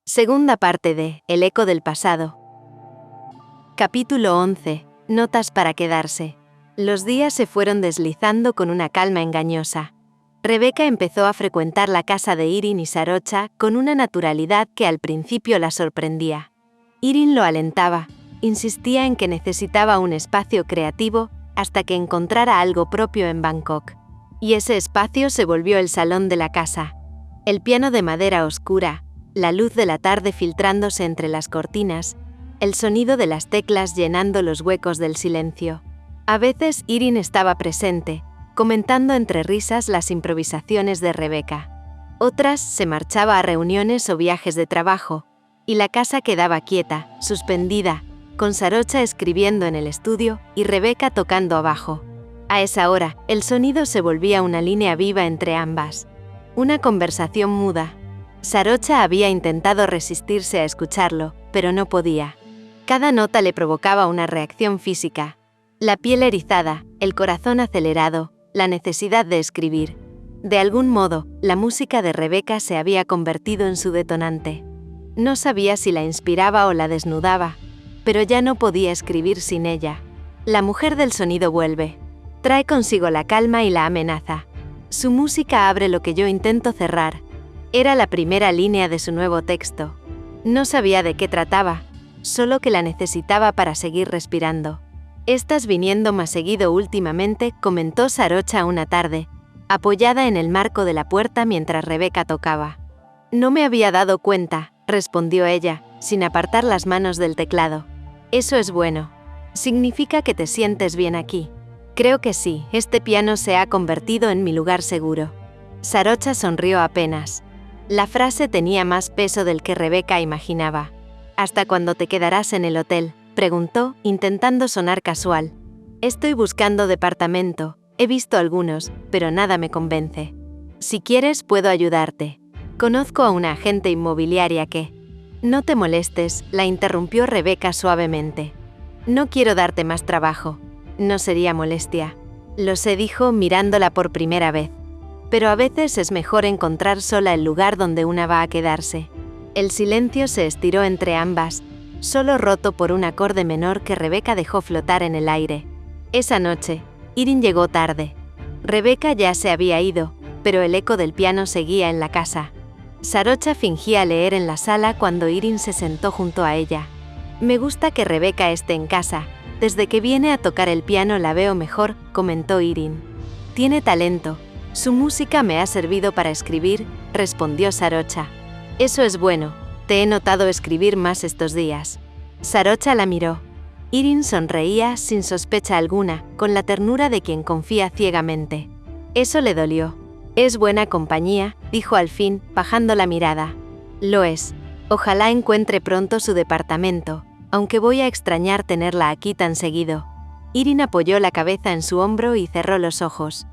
Segunda parte de El eco del pasado. Capítulo 11. Notas para quedarse. Los días se fueron deslizando con una calma engañosa. Rebeca empezó a frecuentar la casa de Irin y Sarocha con una naturalidad que al principio la sorprendía. Irin lo alentaba, insistía en que necesitaba un espacio creativo hasta que encontrara algo propio en Bangkok. Y ese espacio se volvió el salón de la casa. El piano de madera oscura, la luz de la tarde filtrándose entre las cortinas, el sonido de las teclas llenando los huecos del silencio. A veces Irin estaba presente, comentando entre risas las improvisaciones de Rebeca. Otras se marchaba a reuniones o viajes de trabajo, y la casa quedaba quieta, suspendida, con Sarocha escribiendo en el estudio y Rebeca tocando abajo. A esa hora, el sonido se volvía una línea viva entre ambas. Una conversación muda. Sarocha había intentado resistirse a escucharlo, pero no podía. Cada nota le provocaba una reacción física. La piel erizada, el corazón acelerado, la necesidad de escribir. De algún modo, la música de Rebeca se había convertido en su detonante. No sabía si la inspiraba o la desnudaba, pero ya no podía escribir sin ella. La mujer del sonido vuelve. Trae consigo la calma y la amenaza. Su música abre lo que yo intento cerrar. Era la primera línea de su nuevo texto. No sabía de qué trataba, solo que la necesitaba para seguir respirando. «Estás viniendo más seguido últimamente», comentó Sarocha una tarde, apoyada en el marco de la puerta mientras Rebeca tocaba. «No me había dado cuenta», respondió ella, sin apartar las manos del teclado. «Eso es bueno. Significa que te sientes bien aquí». «Creo que sí, este piano se ha convertido en mi lugar seguro». Sarocha sonrió apenas. La frase tenía más peso del que Rebeca imaginaba. «¿Hasta cuándo te quedarás en el hotel?», preguntó, intentando sonar casual. «Estoy buscando departamento, he visto algunos, pero nada me convence. Si quieres puedo ayudarte. Conozco a una agente inmobiliaria que...». «No te molestes», la interrumpió Rebeca suavemente. «No quiero darte más trabajo. No sería molestia». «Lo sé», dijo mirándola por primera vez. «Pero a veces es mejor encontrar sola el lugar donde una va a quedarse». El silencio se estiró entre ambas, solo roto por un acorde menor que Rebeca dejó flotar en el aire. Esa noche, Irin llegó tarde. Rebeca ya se había ido, pero el eco del piano seguía en la casa. Sarocha fingía leer en la sala cuando Irin se sentó junto a ella. «Me gusta que Rebeca esté en casa. Desde que viene a tocar el piano la veo mejor», comentó Irin. «Tiene talento. Su música me ha servido para escribir», respondió Sarocha. «Eso es bueno. Te he notado escribir más estos días». Sarocha la miró. Irin sonreía sin sospecha alguna, con la ternura de quien confía ciegamente. Eso le dolió. «Es buena compañía», dijo al fin, bajando la mirada. «Lo es. Ojalá encuentre pronto su departamento, aunque voy a extrañar tenerla aquí tan seguido». Irin apoyó la cabeza en su hombro y cerró los ojos.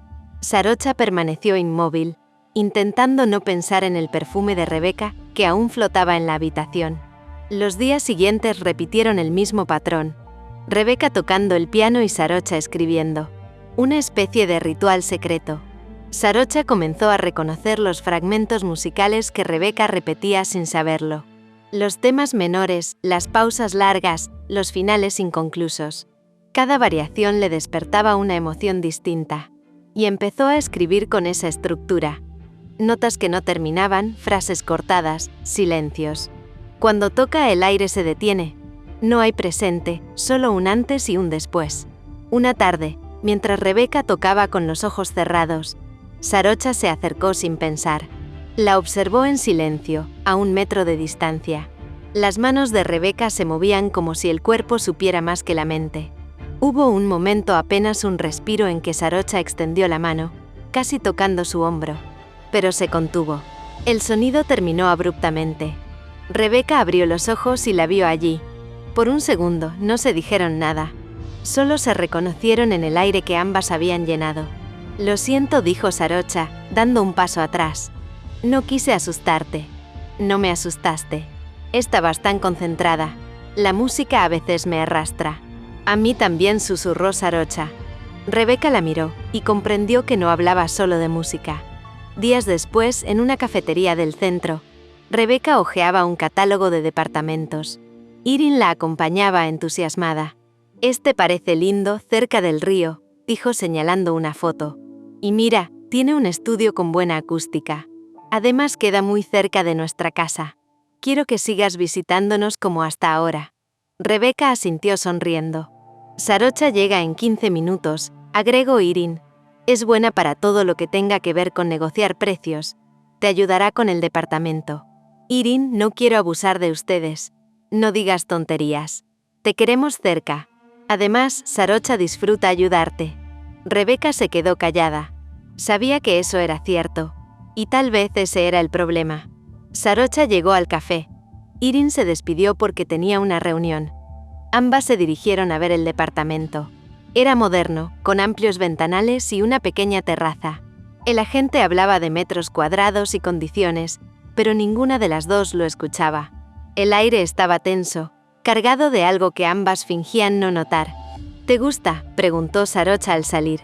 Sarocha permaneció inmóvil, intentando no pensar en el perfume de Rebeca que aún flotaba en la habitación. Los días siguientes repitieron el mismo patrón. Rebeca tocando el piano y Sarocha escribiendo. Una especie de ritual secreto. Sarocha comenzó a reconocer los fragmentos musicales que Rebeca repetía sin saberlo. Los temas menores, las pausas largas, los finales inconclusos. Cada variación le despertaba una emoción distinta. Y empezó a escribir con esa estructura. Notas que no terminaban, frases cortadas, silencios. Cuando toca el aire se detiene. No hay presente, solo un antes y un después. Una tarde, mientras Rebeca tocaba con los ojos cerrados, Sarocha se acercó sin pensar. La observó en silencio, a 1 metro de distancia. Las manos de Rebeca se movían como si el cuerpo supiera más que la mente. Hubo un momento, apenas un respiro, en que Sarocha extendió la mano, casi tocando su hombro. Pero se contuvo. El sonido terminó abruptamente. Rebeca abrió los ojos y la vio allí. Por un segundo no se dijeron nada. Solo se reconocieron en el aire que ambas habían llenado. «Lo siento», dijo Sarocha, dando un paso atrás. «No quise asustarte». «No me asustaste. Estabas tan concentrada. La música a veces me arrastra». «A mí también», susurró Sarocha. Rebeca la miró y comprendió que no hablaba solo de música. Días después, en una cafetería del centro, Rebeca hojeaba un catálogo de departamentos. Irin la acompañaba entusiasmada. «Este parece lindo, cerca del río», dijo señalando una foto. «Y mira, tiene un estudio con buena acústica. Además queda muy cerca de nuestra casa. Quiero que sigas visitándonos como hasta ahora». Rebeca asintió sonriendo. «Sarocha llega en 15 minutos», agregó Irin. «Es buena para todo lo que tenga que ver con negociar precios. Te ayudará con el departamento». «Irin, no quiero abusar de ustedes. No digas tonterías. Te queremos cerca. Además, Sarocha disfruta ayudarte». Rebeca se quedó callada. Sabía que eso era cierto. Y tal vez ese era el problema. Sarocha llegó al café. Irin se despidió porque tenía una reunión. Ambas se dirigieron a ver el departamento. Era moderno, con amplios ventanales y una pequeña terraza. El agente hablaba de metros cuadrados y condiciones, pero ninguna de las dos lo escuchaba. El aire estaba tenso, cargado de algo que ambas fingían no notar. «¿Te gusta?», preguntó Sarocha al salir.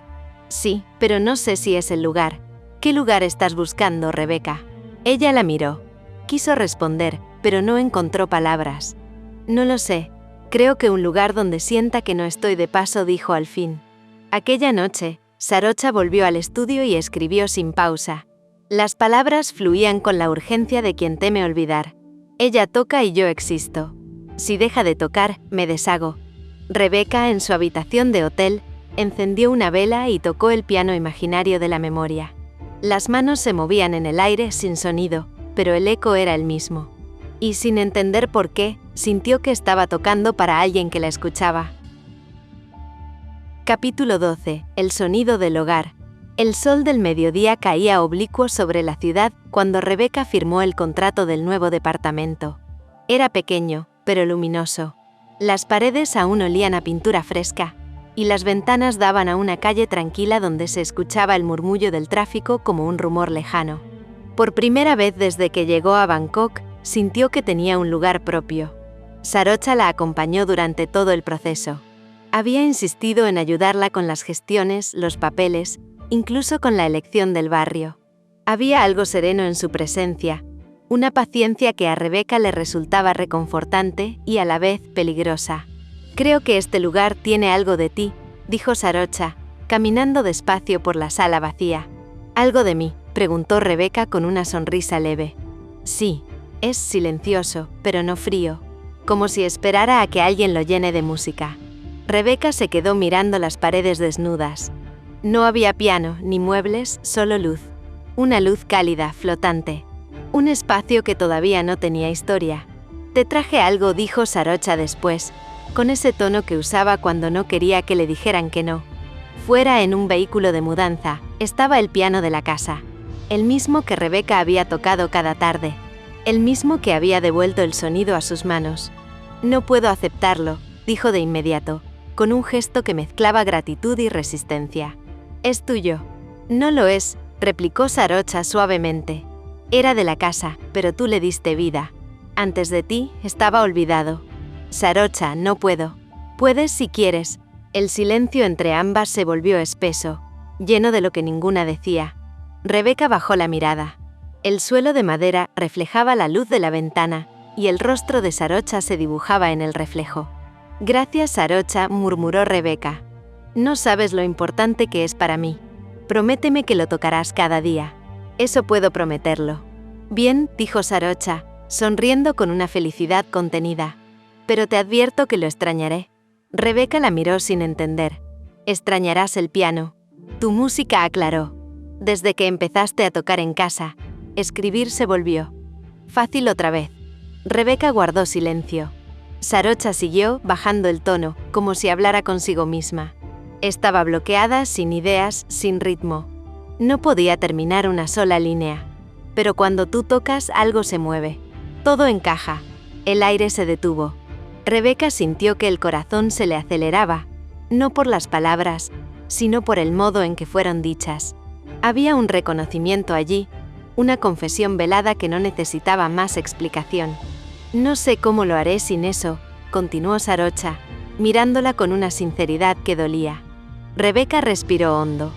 «Sí, pero no sé si es el lugar». «¿Qué lugar estás buscando, Rebeca?». Ella la miró. Quiso responder, pero no encontró palabras. «No lo sé. Creo que un lugar donde sienta que no estoy de paso», dijo al fin. Aquella noche, Sarocha volvió al estudio y escribió sin pausa. Las palabras fluían con la urgencia de quien teme olvidar. «Ella toca y yo existo. Si deja de tocar, me deshago». Rebeca, en su habitación de hotel, encendió una vela y tocó el piano imaginario de la memoria. Las manos se movían en el aire sin sonido, pero el eco era el mismo. Y sin entender por qué, sintió que estaba tocando para alguien que la escuchaba. Capítulo 12. El sonido del hogar. El sol del mediodía caía oblicuo sobre la ciudad cuando Rebeca firmó el contrato del nuevo departamento. Era pequeño, pero luminoso. Las paredes aún olían a pintura fresca, y las ventanas daban a una calle tranquila donde se escuchaba el murmullo del tráfico como un rumor lejano. Por primera vez desde que llegó a Bangkok, sintió que tenía un lugar propio. Sarocha la acompañó durante todo el proceso. Había insistido en ayudarla con las gestiones, los papeles, incluso con la elección del barrio. Había algo sereno en su presencia, una paciencia que a Rebeca le resultaba reconfortante y a la vez peligrosa. «Creo que este lugar tiene algo de ti», dijo Sarocha, caminando despacio por la sala vacía. «¿Algo de mí?», preguntó Rebeca con una sonrisa leve. «Sí, es silencioso, pero no frío, como si esperara a que alguien lo llene de música». Rebeca se quedó mirando las paredes desnudas. No había piano ni muebles, solo luz. Una luz cálida, flotante. Un espacio que todavía no tenía historia. «Te traje algo», dijo Sarocha después, con ese tono que usaba cuando no quería que le dijeran que no. Fuera, en un vehículo de mudanza, estaba el piano de la casa. El mismo que Rebeca había tocado cada tarde. El mismo que había devuelto el sonido a sus manos. «No puedo aceptarlo», dijo de inmediato, con un gesto que mezclaba gratitud y resistencia. «Es tuyo». «No lo es», replicó Sarocha suavemente. «Era de la casa, pero tú le diste vida. Antes de ti, estaba olvidado». «Sarocha, no puedo». «Puedes si quieres». El silencio entre ambas se volvió espeso, lleno de lo que ninguna decía. Rebeca bajó la mirada. El suelo de madera reflejaba la luz de la ventana, y el rostro de Sarocha se dibujaba en el reflejo. «Gracias, Sarocha», murmuró Rebeca. «No sabes lo importante que es para mí. Prométeme que lo tocarás cada día». «Eso puedo prometerlo». «Bien», dijo Sarocha, sonriendo con una felicidad contenida. «Pero te advierto que lo extrañaré». Rebeca la miró sin entender. «Extrañarás el piano». «Tu música», aclaró. «Desde que empezaste a tocar en casa, escribir se volvió fácil otra vez». Rebeca guardó silencio. Sarocha siguió, bajando el tono, como si hablara consigo misma. Estaba bloqueada, sin ideas, sin ritmo. No podía terminar una sola línea. Pero cuando tú tocas, algo se mueve. Todo encaja. El aire se detuvo. Rebeca sintió que el corazón se le aceleraba, no por las palabras, sino por el modo en que fueron dichas. Había un reconocimiento allí, una confesión velada que no necesitaba más explicación. «No sé cómo lo haré sin eso», continuó Sarocha, mirándola con una sinceridad que dolía. Rebeca respiró hondo.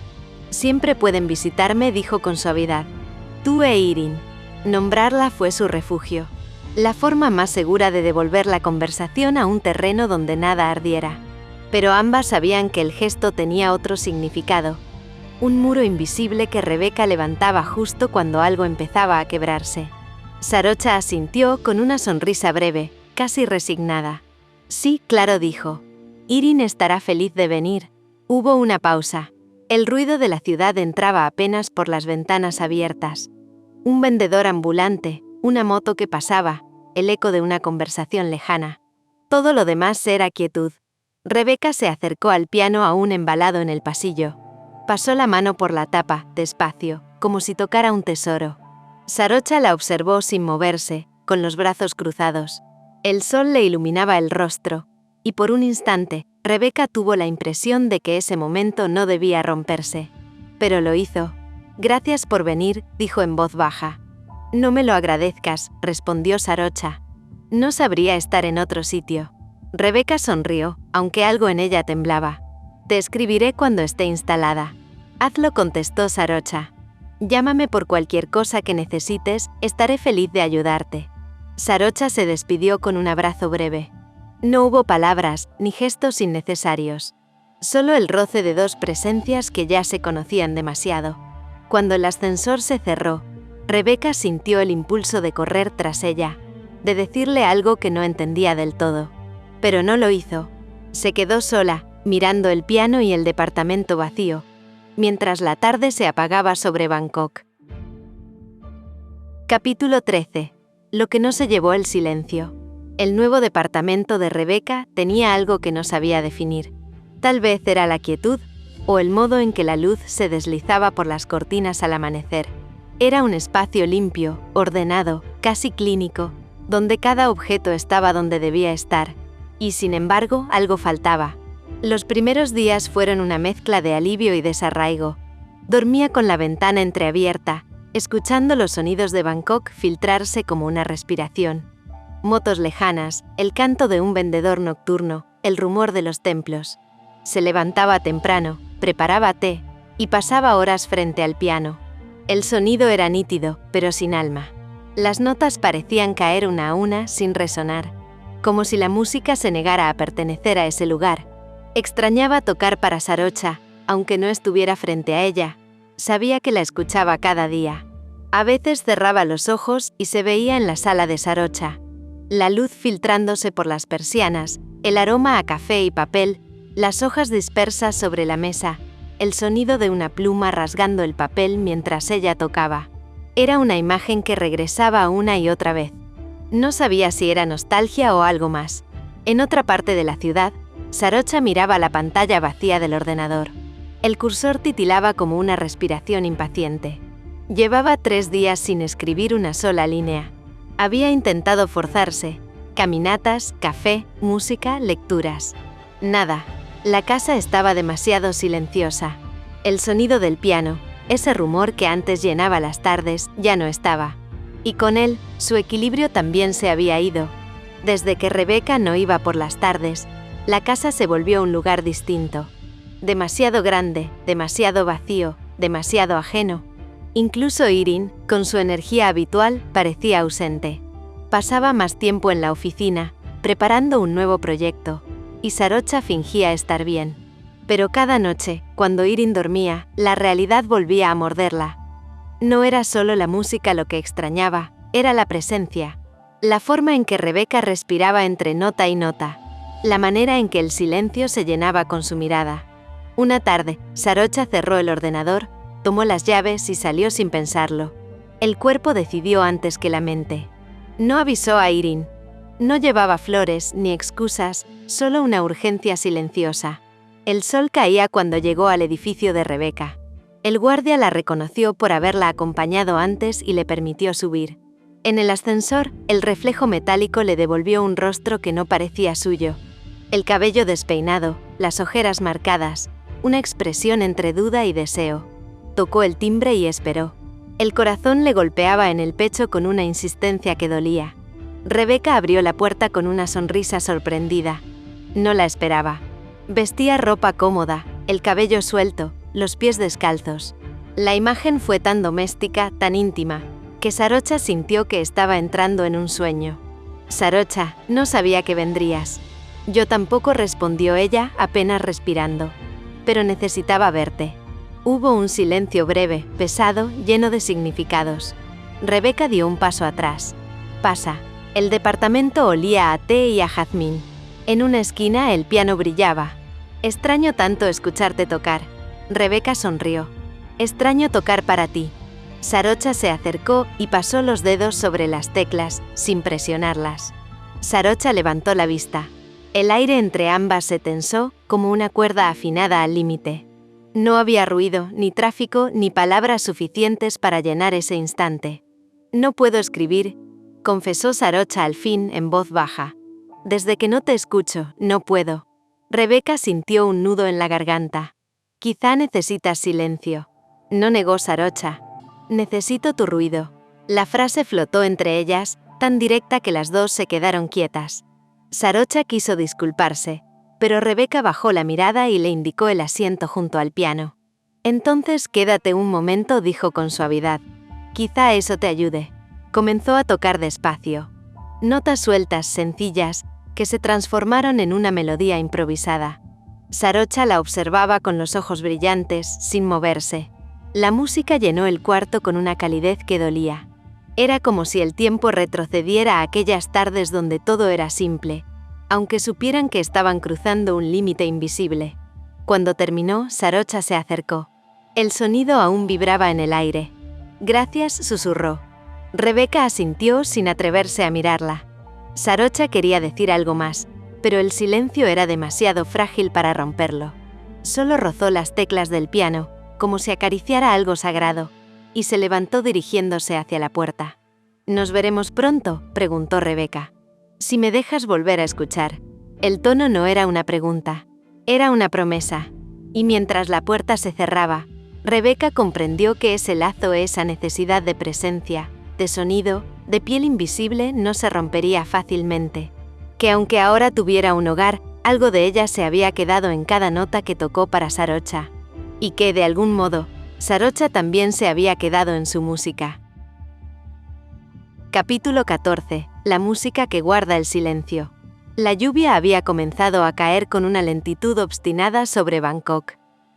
«Siempre pueden visitarme», dijo con suavidad. «Tú e Irin». Nombrarla fue su refugio, la forma más segura de devolver la conversación a un terreno donde nada ardiera. Pero ambas sabían que el gesto tenía otro significado, un muro invisible que Rebeca levantaba justo cuando algo empezaba a quebrarse. Sarocha asintió con una sonrisa breve, casi resignada. Sí, claro, dijo. Irin estará feliz de venir. Hubo una pausa. El ruido de la ciudad entraba apenas por las ventanas abiertas. Un vendedor ambulante, una moto que pasaba, el eco de una conversación lejana. Todo lo demás era quietud. Rebeca se acercó al piano aún embalado en el pasillo. Pasó la mano por la tapa, despacio, como si tocara un tesoro. Sarocha la observó sin moverse, con los brazos cruzados. El sol le iluminaba el rostro, y por un instante, Rebeca tuvo la impresión de que ese momento no debía romperse. Pero lo hizo. Gracias por venir, dijo en voz baja. No me lo agradezcas, respondió Sarocha. No sabría estar en otro sitio. Rebeca sonrió, aunque algo en ella temblaba. Te escribiré cuando esté instalada. Hazlo, contestó Sarocha. Llámame por cualquier cosa que necesites, estaré feliz de ayudarte. Sarocha se despidió con un abrazo breve. No hubo palabras, ni gestos innecesarios. Solo el roce de dos presencias que ya se conocían demasiado. Cuando el ascensor se cerró, Rebeca sintió el impulso de correr tras ella, de decirle algo que no entendía del todo. Pero no lo hizo. Se quedó sola, mirando el piano y el departamento vacío, mientras la tarde se apagaba sobre Bangkok. Capítulo 13. Lo que no se llevó el silencio. El nuevo departamento de Rebeca tenía algo que no sabía definir. Tal vez era la quietud, o el modo en que la luz se deslizaba por las cortinas al amanecer. Era un espacio limpio, ordenado, casi clínico, donde cada objeto estaba donde debía estar, y sin embargo algo faltaba. Los primeros días fueron una mezcla de alivio y desarraigo. Dormía con la ventana entreabierta, escuchando los sonidos de Bangkok filtrarse como una respiración. Motos lejanas, el canto de un vendedor nocturno, el rumor de los templos. Se levantaba temprano, preparaba té, y pasaba horas frente al piano. El sonido era nítido, pero sin alma. Las notas parecían caer una a una sin resonar, como si la música se negara a pertenecer a ese lugar. Extrañaba tocar para Sarocha, aunque no estuviera frente a ella. Sabía que la escuchaba cada día. A veces cerraba los ojos y se veía en la sala de Sarocha. La luz filtrándose por las persianas, el aroma a café y papel, las hojas dispersas sobre la mesa, el sonido de una pluma rasgando el papel mientras ella tocaba. Era una imagen que regresaba una y otra vez. No sabía si era nostalgia o algo más. En otra parte de la ciudad, Sarocha miraba la pantalla vacía del ordenador. El cursor titilaba como una respiración impaciente. Llevaba 3 días sin escribir una sola línea. Había intentado forzarse. Caminatas, café, música, lecturas. Nada. La casa estaba demasiado silenciosa. El sonido del piano, ese rumor que antes llenaba las tardes, ya no estaba. Y con él, su equilibrio también se había ido. Desde que Rebeca no iba por las tardes, la casa se volvió un lugar distinto. Demasiado grande, demasiado vacío, demasiado ajeno. Incluso Irin, con su energía habitual, parecía ausente. Pasaba más tiempo en la oficina, preparando un nuevo proyecto, y Sarocha fingía estar bien. Pero cada noche, cuando Irin dormía, la realidad volvía a morderla. No era solo la música lo que extrañaba, era la presencia. La forma en que Rebeca respiraba entre nota y nota. La manera en que el silencio se llenaba con su mirada. Una tarde, Sarocha cerró el ordenador, tomó las llaves y salió sin pensarlo. El cuerpo decidió antes que la mente. No avisó a Irin. No llevaba flores ni excusas, solo una urgencia silenciosa. El sol caía cuando llegó al edificio de Rebeca. El guardia la reconoció por haberla acompañado antes y le permitió subir. En el ascensor, el reflejo metálico le devolvió un rostro que no parecía suyo. El cabello despeinado, las ojeras marcadas, una expresión entre duda y deseo. Tocó el timbre y esperó. El corazón le golpeaba en el pecho con una insistencia que dolía. Rebeca abrió la puerta con una sonrisa sorprendida. No la esperaba. Vestía ropa cómoda, el cabello suelto, los pies descalzos. La imagen fue tan doméstica, tan íntima. que Sarocha sintió que estaba entrando en un sueño. Sarocha, no sabía que vendrías. Yo tampoco, respondió ella, apenas respirando. Pero necesitaba verte. Hubo un silencio breve, pesado, lleno de significados. Rebeca dio un paso atrás. Pasa. El departamento olía a té y a jazmín. En una esquina el piano brillaba. Extraño tanto escucharte tocar. Rebeca sonrió. Extraño tocar para ti. Sarocha se acercó y pasó los dedos sobre las teclas, sin presionarlas. Sarocha levantó la vista. El aire entre ambas se tensó como una cuerda afinada al límite. No había ruido, ni tráfico, ni palabras suficientes para llenar ese instante. No puedo escribir, confesó Sarocha al fin en voz baja. Desde que no te escucho, no puedo. Rebeca sintió un nudo en la garganta. Quizá necesitas silencio. No negó Sarocha. Necesito tu ruido. La frase flotó entre ellas, tan directa que las dos se quedaron quietas. Sarocha quiso disculparse, pero Rebeca bajó la mirada y le indicó el asiento junto al piano. Entonces quédate un momento, dijo con suavidad. Quizá eso te ayude. Comenzó a tocar despacio. Notas sueltas, sencillas, que se transformaron en una melodía improvisada. Sarocha la observaba con los ojos brillantes, sin moverse. La música llenó el cuarto con una calidez que dolía. Era como si el tiempo retrocediera a aquellas tardes donde todo era simple, aunque supieran que estaban cruzando un límite invisible. Cuando terminó, Sarocha se acercó. El sonido aún vibraba en el aire. Gracias, susurró. Rebeca asintió sin atreverse a mirarla. Sarocha quería decir algo más, pero el silencio era demasiado frágil para romperlo. Solo rozó las teclas del piano, como si acariciara algo sagrado, y se levantó dirigiéndose hacia la puerta. ¿Nos veremos pronto?, preguntó Rebeca. Si me dejas volver a escuchar. El tono no era una pregunta, era una promesa. Y mientras la puerta se cerraba, Rebeca comprendió que ese lazo, esa necesidad de presencia, de sonido, de piel invisible, no se rompería fácilmente. Que aunque ahora tuviera un hogar, algo de ella se había quedado en cada nota que tocó para Sarocha. Y que, de algún modo, Sarocha también se había quedado en su música. Capítulo 14. La música que guarda el silencio. La lluvia había comenzado a caer con una lentitud obstinada sobre Bangkok.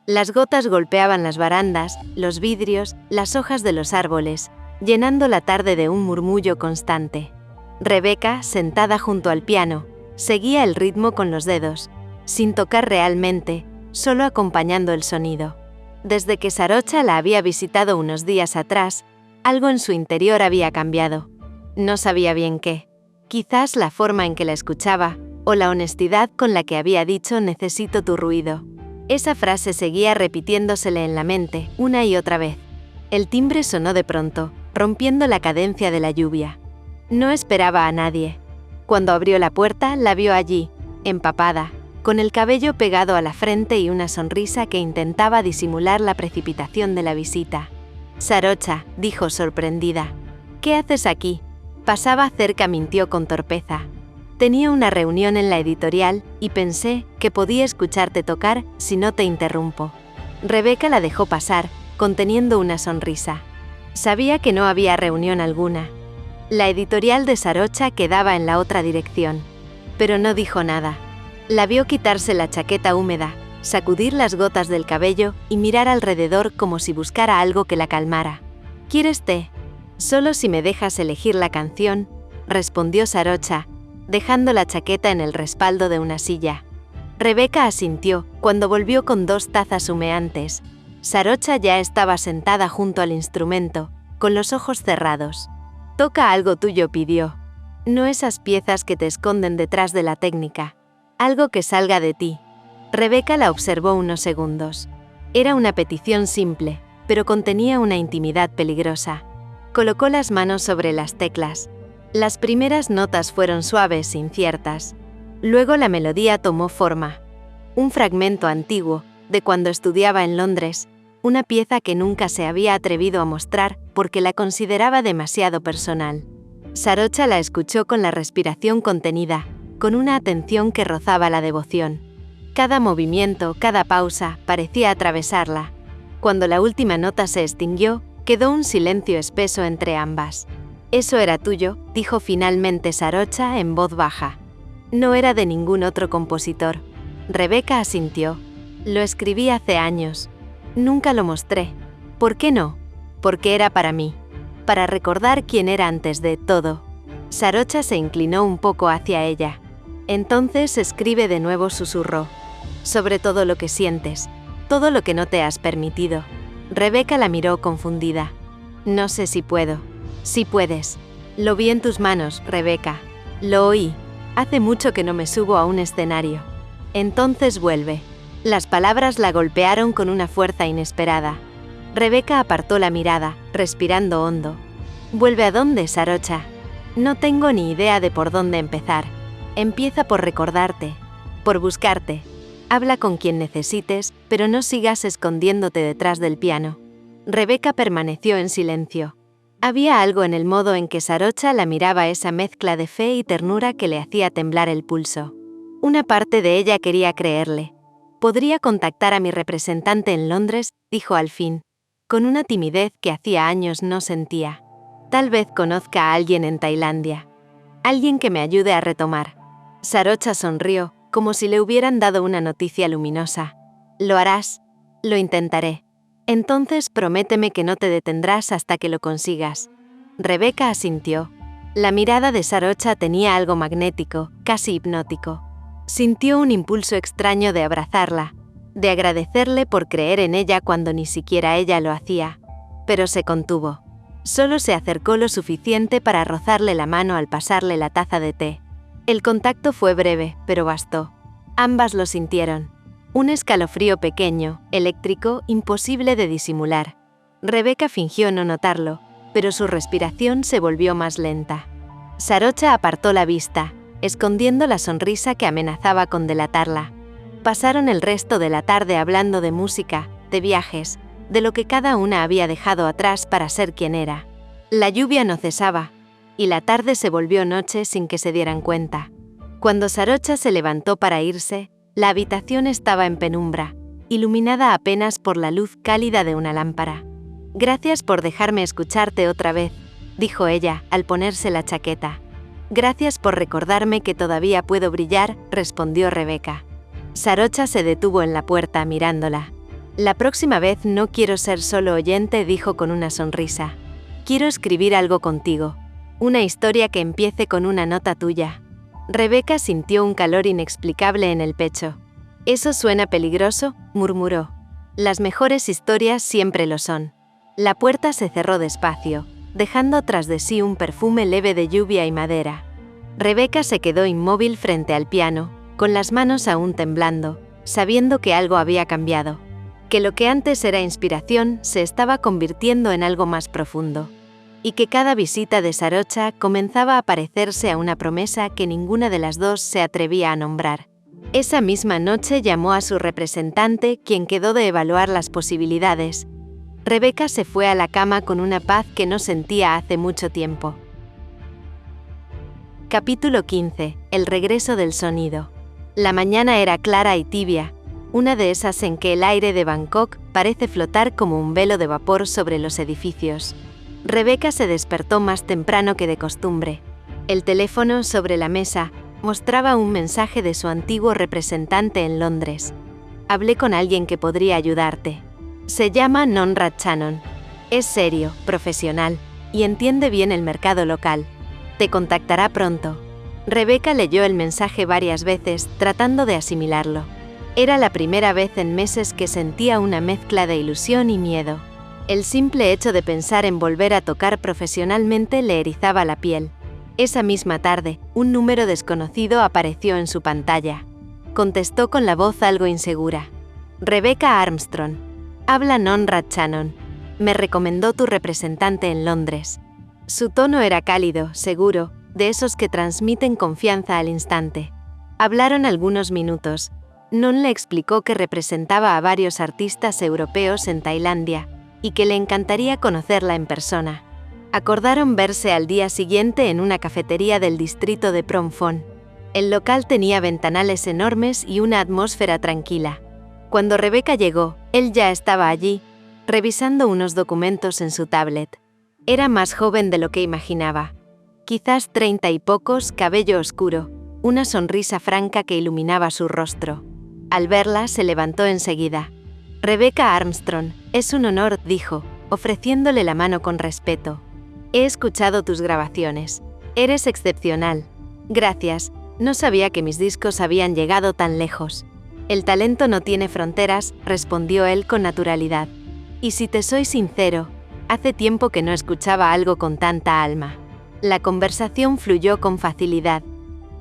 Las gotas golpeaban las barandas, los vidrios, las hojas de los árboles, llenando la tarde de un murmullo constante. Rebeca, sentada junto al piano, seguía el ritmo con los dedos, sin tocar realmente, solo acompañando el sonido. Desde que Sarocha la había visitado unos días atrás, algo en su interior había cambiado. No sabía bien qué. Quizás la forma en que la escuchaba, o la honestidad con la que había dicho «necesito tu ruido». Esa frase seguía repitiéndosele en la mente, una y otra vez. El timbre sonó de pronto, rompiendo la cadencia de la lluvia. No esperaba a nadie. Cuando abrió la puerta, la vio allí, empapada, con el cabello pegado a la frente y una sonrisa que intentaba disimular la precipitación de la visita. «Sarocha», dijo sorprendida. «¿Qué haces aquí?» Pasaba cerca, mintió con torpeza. «Tenía una reunión en la editorial y pensé que podía escucharte tocar si no te interrumpo». Rebeca la dejó pasar, conteniendo una sonrisa. Sabía que no había reunión alguna. La editorial de Sarocha quedaba en la otra dirección. Pero no dijo nada. La vio quitarse la chaqueta húmeda, sacudir las gotas del cabello y mirar alrededor como si buscara algo que la calmara. «¿Quieres té?» «Solo si me dejas elegir la canción», respondió Sarocha, dejando la chaqueta en el respaldo de una silla. Rebeca asintió cuando volvió con 2 tazas humeantes. Sarocha ya estaba sentada junto al instrumento, con los ojos cerrados. «Toca algo tuyo», pidió. «No esas piezas que te esconden detrás de la técnica. Algo que salga de ti». Rebeca la observó unos segundos. Era una petición simple, pero contenía una intimidad peligrosa. Colocó las manos sobre las teclas. Las primeras notas fueron suaves, inciertas. Luego la melodía tomó forma. Un fragmento antiguo, de cuando estudiaba en Londres, una pieza que nunca se había atrevido a mostrar porque la consideraba demasiado personal. Sarocha la escuchó con la respiración contenida, con una atención que rozaba la devoción. Cada movimiento, cada pausa, parecía atravesarla. Cuando la última nota se extinguió, Quedó un silencio espeso entre ambas. «Eso era tuyo», dijo finalmente Sarocha en voz baja. «No era de ningún otro compositor». Rebeca asintió. «Lo escribí hace años. Nunca lo mostré. ¿Por qué no? Porque era para mí. Para recordar quién era antes de todo». Sarocha se inclinó un poco hacia ella. «Entonces escribe de nuevo», susurró. «Sobre todo lo que sientes. Todo lo que no te has permitido». Rebeca la miró confundida. «No sé si puedo». «Sí puedes. Lo vi en tus manos, Rebeca. Lo oí. Hace mucho que no me subo a un escenario». «Entonces vuelve». Las palabras la golpearon con una fuerza inesperada. Rebeca apartó la mirada, respirando hondo. «¿Vuelve a dónde, Sarocha?» «No tengo ni idea de por dónde empezar. Empieza por recordarte, por buscarte. Habla con quien necesites, pero no sigas escondiéndote detrás del piano». Rebeca permaneció en silencio. Había algo en el modo en que Sarocha la miraba, esa mezcla de fe y ternura que le hacía temblar el pulso. Una parte de ella quería creerle. «Podría contactar a mi representante en Londres», dijo al fin, con una timidez que hacía años no sentía. «Tal vez conozca a alguien en Tailandia. Alguien que me ayude a retomar». Sarocha sonrió, como si le hubieran dado una noticia luminosa. «Lo harás». «Lo intentaré». «Entonces prométeme que no te detendrás hasta que lo consigas». Rebeca asintió. La mirada de Sarocha tenía algo magnético, casi hipnótico. Sintió un impulso extraño de abrazarla, de agradecerle por creer en ella cuando ni siquiera ella lo hacía. Pero se contuvo. Solo se acercó lo suficiente para rozarle la mano al pasarle la taza de té. El contacto fue breve, pero bastó. Ambas lo sintieron. Un escalofrío pequeño, eléctrico, imposible de disimular. Rebeca fingió no notarlo, pero su respiración se volvió más lenta. Sarocha apartó la vista, escondiendo la sonrisa que amenazaba con delatarla. Pasaron el resto de la tarde hablando de música, de viajes, de lo que cada una había dejado atrás para ser quien era. La lluvia no cesaba, y la tarde se volvió noche sin que se dieran cuenta. Cuando Sarocha se levantó para irse, la habitación estaba en penumbra, iluminada apenas por la luz cálida de una lámpara. «Gracias por dejarme escucharte otra vez», dijo ella, al ponerse la chaqueta. «Gracias por recordarme que todavía puedo brillar», respondió Rebeca. Sarocha se detuvo en la puerta mirándola. «La próxima vez no quiero ser solo oyente», dijo con una sonrisa. «Quiero escribir algo contigo. Una historia que empiece con una nota tuya». Rebeca sintió un calor inexplicable en el pecho. «¿Eso suena peligroso?», murmuró. «Las mejores historias siempre lo son». La puerta se cerró despacio, dejando tras de sí un perfume leve de lluvia y madera. Rebeca se quedó inmóvil frente al piano, con las manos aún temblando, sabiendo que algo había cambiado. Que lo que antes era inspiración se estaba convirtiendo en algo más profundo. Y que cada visita de Sarocha comenzaba a parecerse a una promesa que ninguna de las dos se atrevía a nombrar. Esa misma noche llamó a su representante, quien quedó de evaluar las posibilidades. Rebeca se fue a la cama con una paz que no sentía hace mucho tiempo. Capítulo 15. El regreso del sonido. La mañana era clara y tibia, una de esas en que el aire de Bangkok parece flotar como un velo de vapor sobre los edificios. Rebeca se despertó más temprano que de costumbre. El teléfono sobre la mesa mostraba un mensaje de su antiguo representante en Londres. «Hablé con alguien que podría ayudarte. Se llama Non Ratchanon. Es serio, profesional, y entiende bien el mercado local. Te contactará pronto». Rebeca leyó el mensaje varias veces, tratando de asimilarlo. Era la primera vez en meses que sentía una mezcla de ilusión y miedo. El simple hecho de pensar en volver a tocar profesionalmente le erizaba la piel. Esa misma tarde, un número desconocido apareció en su pantalla. Contestó con la voz algo insegura. «Rebecca Armstrong. Habla Non Ratchanon. Me recomendó tu representante en Londres». Su tono era cálido, seguro, de esos que transmiten confianza al instante. Hablaron algunos minutos. Non le explicó que representaba a varios artistas europeos en Tailandia y que le encantaría conocerla en persona. Acordaron verse al día siguiente en una cafetería del distrito de Phrom Phong. El local tenía ventanales enormes y una atmósfera tranquila. Cuando Rebeca llegó, él ya estaba allí, revisando unos documentos en su tablet. Era más joven de lo que imaginaba. Quizás 30 y pocos, cabello oscuro, una sonrisa franca que iluminaba su rostro. Al verla, se levantó enseguida. «Rebecca Armstrong, es un honor», dijo, ofreciéndole la mano con respeto. «He escuchado tus grabaciones. Eres excepcional. Gracias, no sabía que mis discos habían llegado tan lejos». «El talento no tiene fronteras», respondió él con naturalidad. «Y si te soy sincero, hace tiempo que no escuchaba algo con tanta alma». La conversación fluyó con facilidad.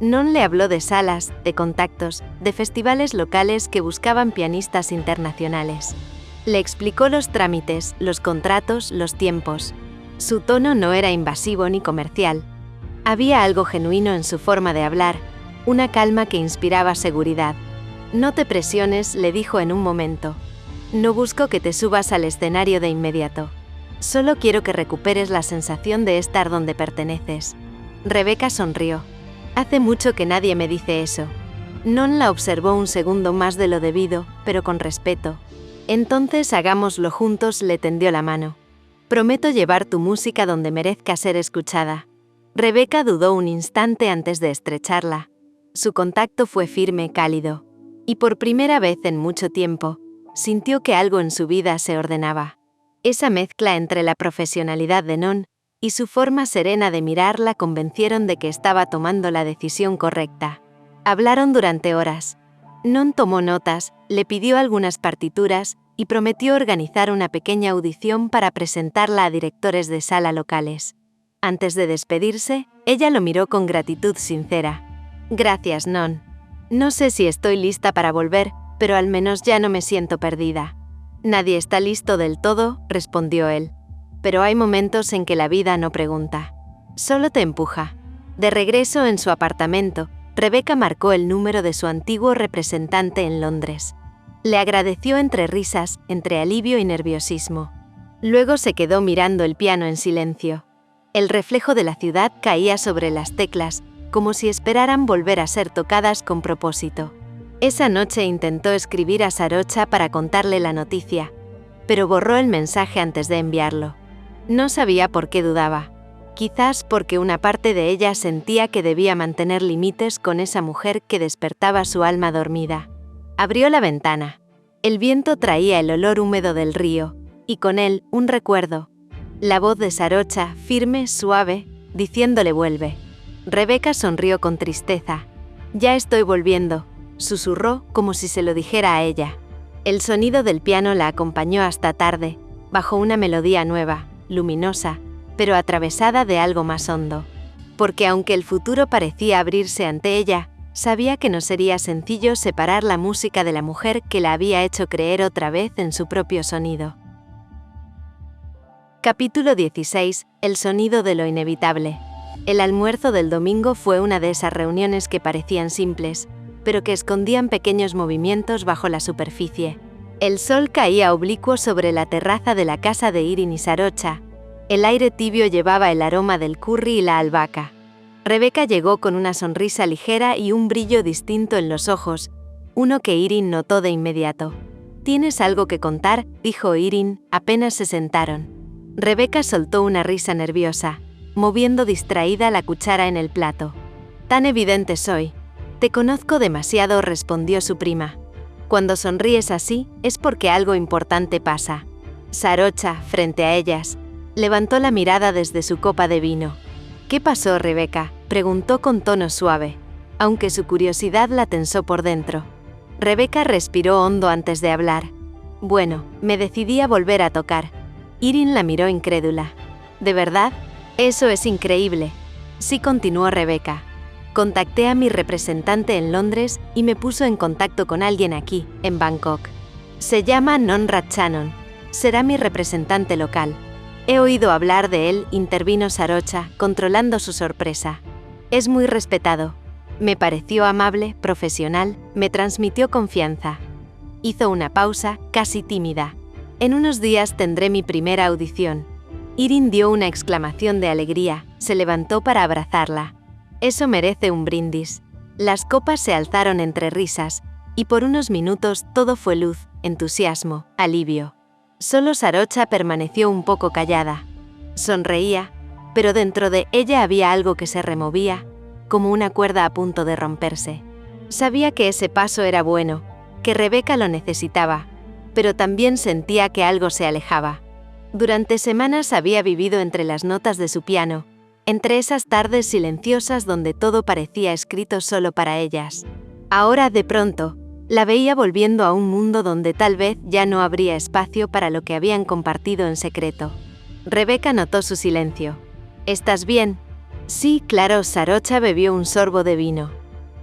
Non le habló de salas, de contactos, de festivales locales que buscaban pianistas internacionales. Le explicó los trámites, los contratos, los tiempos. Su tono no era invasivo ni comercial. Había algo genuino en su forma de hablar, una calma que inspiraba seguridad. «No te presiones», le dijo en un momento. «No busco que te subas al escenario de inmediato. Solo quiero que recuperes la sensación de estar donde perteneces». Rebecca sonrió. «Hace mucho que nadie me dice eso». Non la observó un segundo más de lo debido, pero con respeto. «Entonces hagámoslo juntos», le tendió la mano. «Prometo llevar tu música donde merezca ser escuchada». Rebecca dudó un instante antes de estrecharla. Su contacto fue firme, cálido. Y por primera vez en mucho tiempo, sintió que algo en su vida se ordenaba. Esa mezcla entre la profesionalidad de Non y su forma serena de mirar la convencieron de que estaba tomando la decisión correcta. Hablaron durante horas. Non tomó notas, le pidió algunas partituras y prometió organizar una pequeña audición para presentarla a directores de sala locales. Antes de despedirse, ella lo miró con gratitud sincera. «Gracias, Non. No sé si estoy lista para volver, pero al menos ya no me siento perdida». «Nadie está listo del todo», respondió él. «Pero hay momentos en que la vida no pregunta. Solo te empuja». De regreso en su apartamento, Rebecca marcó el número de su antiguo representante en Londres. Le agradeció entre risas, entre alivio y nerviosismo. Luego se quedó mirando el piano en silencio. El reflejo de la ciudad caía sobre las teclas, como si esperaran volver a ser tocadas con propósito. Esa noche intentó escribir a Sarocha para contarle la noticia, pero borró el mensaje antes de enviarlo. No sabía por qué dudaba. Quizás porque una parte de ella sentía que debía mantener límites con esa mujer que despertaba su alma dormida. Abrió la ventana. El viento traía el olor húmedo del río, y con él un recuerdo. La voz de Sarocha, firme, suave, diciéndole vuelve. Rebecca sonrió con tristeza. «Ya estoy volviendo», susurró como si se lo dijera a ella. El sonido del piano la acompañó hasta tarde, bajo una melodía nueva, luminosa, pero atravesada de algo más hondo. Porque aunque el futuro parecía abrirse ante ella, sabía que no sería sencillo separar la música de la mujer que la había hecho creer otra vez en su propio sonido. Capítulo 16. El sonido de lo inevitable. El almuerzo del domingo fue una de esas reuniones que parecían simples, pero que escondían pequeños movimientos bajo la superficie. El sol caía oblicuo sobre la terraza de la casa de Irene y Sarocha. El aire tibio llevaba el aroma del curry y la albahaca. Rebecca llegó con una sonrisa ligera y un brillo distinto en los ojos, uno que Irene notó de inmediato. «¿Tienes algo que contar?», dijo Irene, apenas se sentaron. Rebecca soltó una risa nerviosa, moviendo distraída la cuchara en el plato. «Tan evidente soy. Te conozco demasiado», respondió su prima. «Cuando sonríes así, es porque algo importante pasa». Sarocha, frente a ellas, levantó la mirada desde su copa de vino. «¿Qué pasó, Rebecca?», preguntó con tono suave, aunque su curiosidad la tensó por dentro. Rebecca respiró hondo antes de hablar. «Bueno, me decidí a volver a tocar». Irene la miró incrédula. «¿De verdad? Eso es increíble». «Sí», continuó Rebecca. «Contacté a mi representante en Londres y me puso en contacto con alguien aquí, en Bangkok. Se llama Non Ratchanon. Será mi representante local». «He oído hablar de él», intervino Sarocha, controlando su sorpresa. «Es muy respetado. Me pareció amable, profesional, me transmitió confianza». Hizo una pausa, casi tímida. «En unos días tendré mi primera audición». Irene dio una exclamación de alegría, se levantó para abrazarla. «Eso merece un brindis». Las copas se alzaron entre risas, y por unos minutos todo fue luz, entusiasmo, alivio. Solo Sarocha permaneció un poco callada. Sonreía, pero dentro de ella había algo que se removía, como una cuerda a punto de romperse. Sabía que ese paso era bueno, que Rebeca lo necesitaba, pero también sentía que algo se alejaba. Durante semanas había vivido entre las notas de su piano, entre esas tardes silenciosas donde todo parecía escrito solo para ellas. Ahora, de pronto, la veía volviendo a un mundo donde tal vez ya no habría espacio para lo que habían compartido en secreto. Rebeca notó su silencio. ¿Estás bien? Sí, claro. Sarocha bebió un sorbo de vino.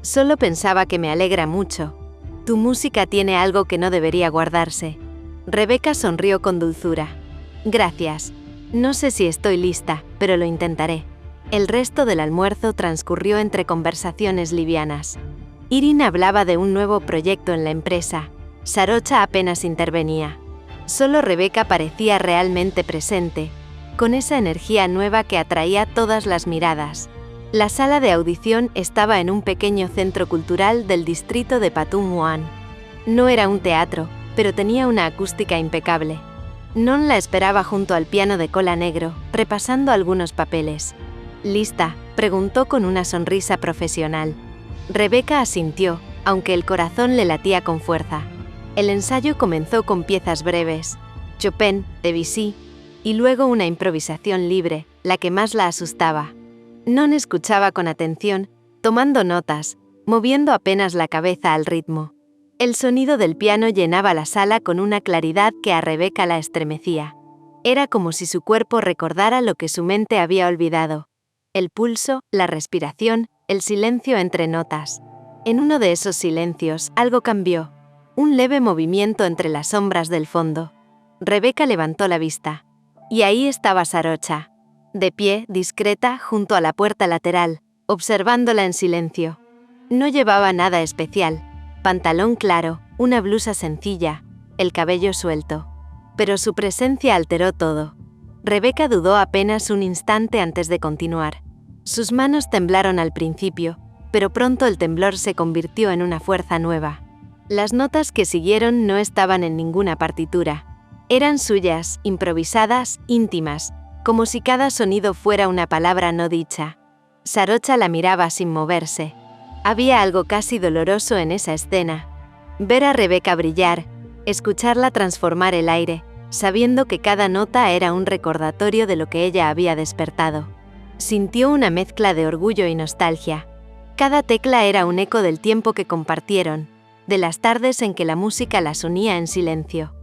Solo pensaba que me alegra mucho. Tu música tiene algo que no debería guardarse. Rebeca sonrió con dulzura. Gracias. No sé si estoy lista, pero lo intentaré. El resto del almuerzo transcurrió entre conversaciones livianas. Irina hablaba de un nuevo proyecto en la empresa. Sarocha apenas intervenía. Solo Rebeca parecía realmente presente, con esa energía nueva que atraía todas las miradas. La sala de audición estaba en un pequeño centro cultural del distrito de Pathum Muan. No era un teatro, pero tenía una acústica impecable. Non la esperaba junto al piano de cola negro, repasando algunos papeles. ¿Lista?, preguntó con una sonrisa profesional. Rebeca asintió, aunque el corazón le latía con fuerza. El ensayo comenzó con piezas breves, Chopin, Debussy, y luego una improvisación libre, la que más la asustaba. Non escuchaba con atención, tomando notas, moviendo apenas la cabeza al ritmo. El sonido del piano llenaba la sala con una claridad que a Rebeca la estremecía. Era como si su cuerpo recordara lo que su mente había olvidado. El pulso, la respiración, el silencio entre notas. En uno de esos silencios, algo cambió. Un leve movimiento entre las sombras del fondo. Rebeca levantó la vista. Y ahí estaba Sarocha, de pie, discreta, junto a la puerta lateral, observándola en silencio. No llevaba nada especial. Pantalón claro, una blusa sencilla, el cabello suelto. Pero su presencia alteró todo. Rebeca dudó apenas un instante antes de continuar. Sus manos temblaron al principio, pero pronto el temblor se convirtió en una fuerza nueva. Las notas que siguieron no estaban en ninguna partitura. Eran suyas, improvisadas, íntimas, como si cada sonido fuera una palabra no dicha. Sarocha la miraba sin moverse. Había algo casi doloroso en esa escena. Ver a Rebeca brillar, escucharla transformar el aire, sabiendo que cada nota era un recordatorio de lo que ella había despertado. Sintió una mezcla de orgullo y nostalgia. Cada tecla era un eco del tiempo que compartieron, de las tardes en que la música las unía en silencio.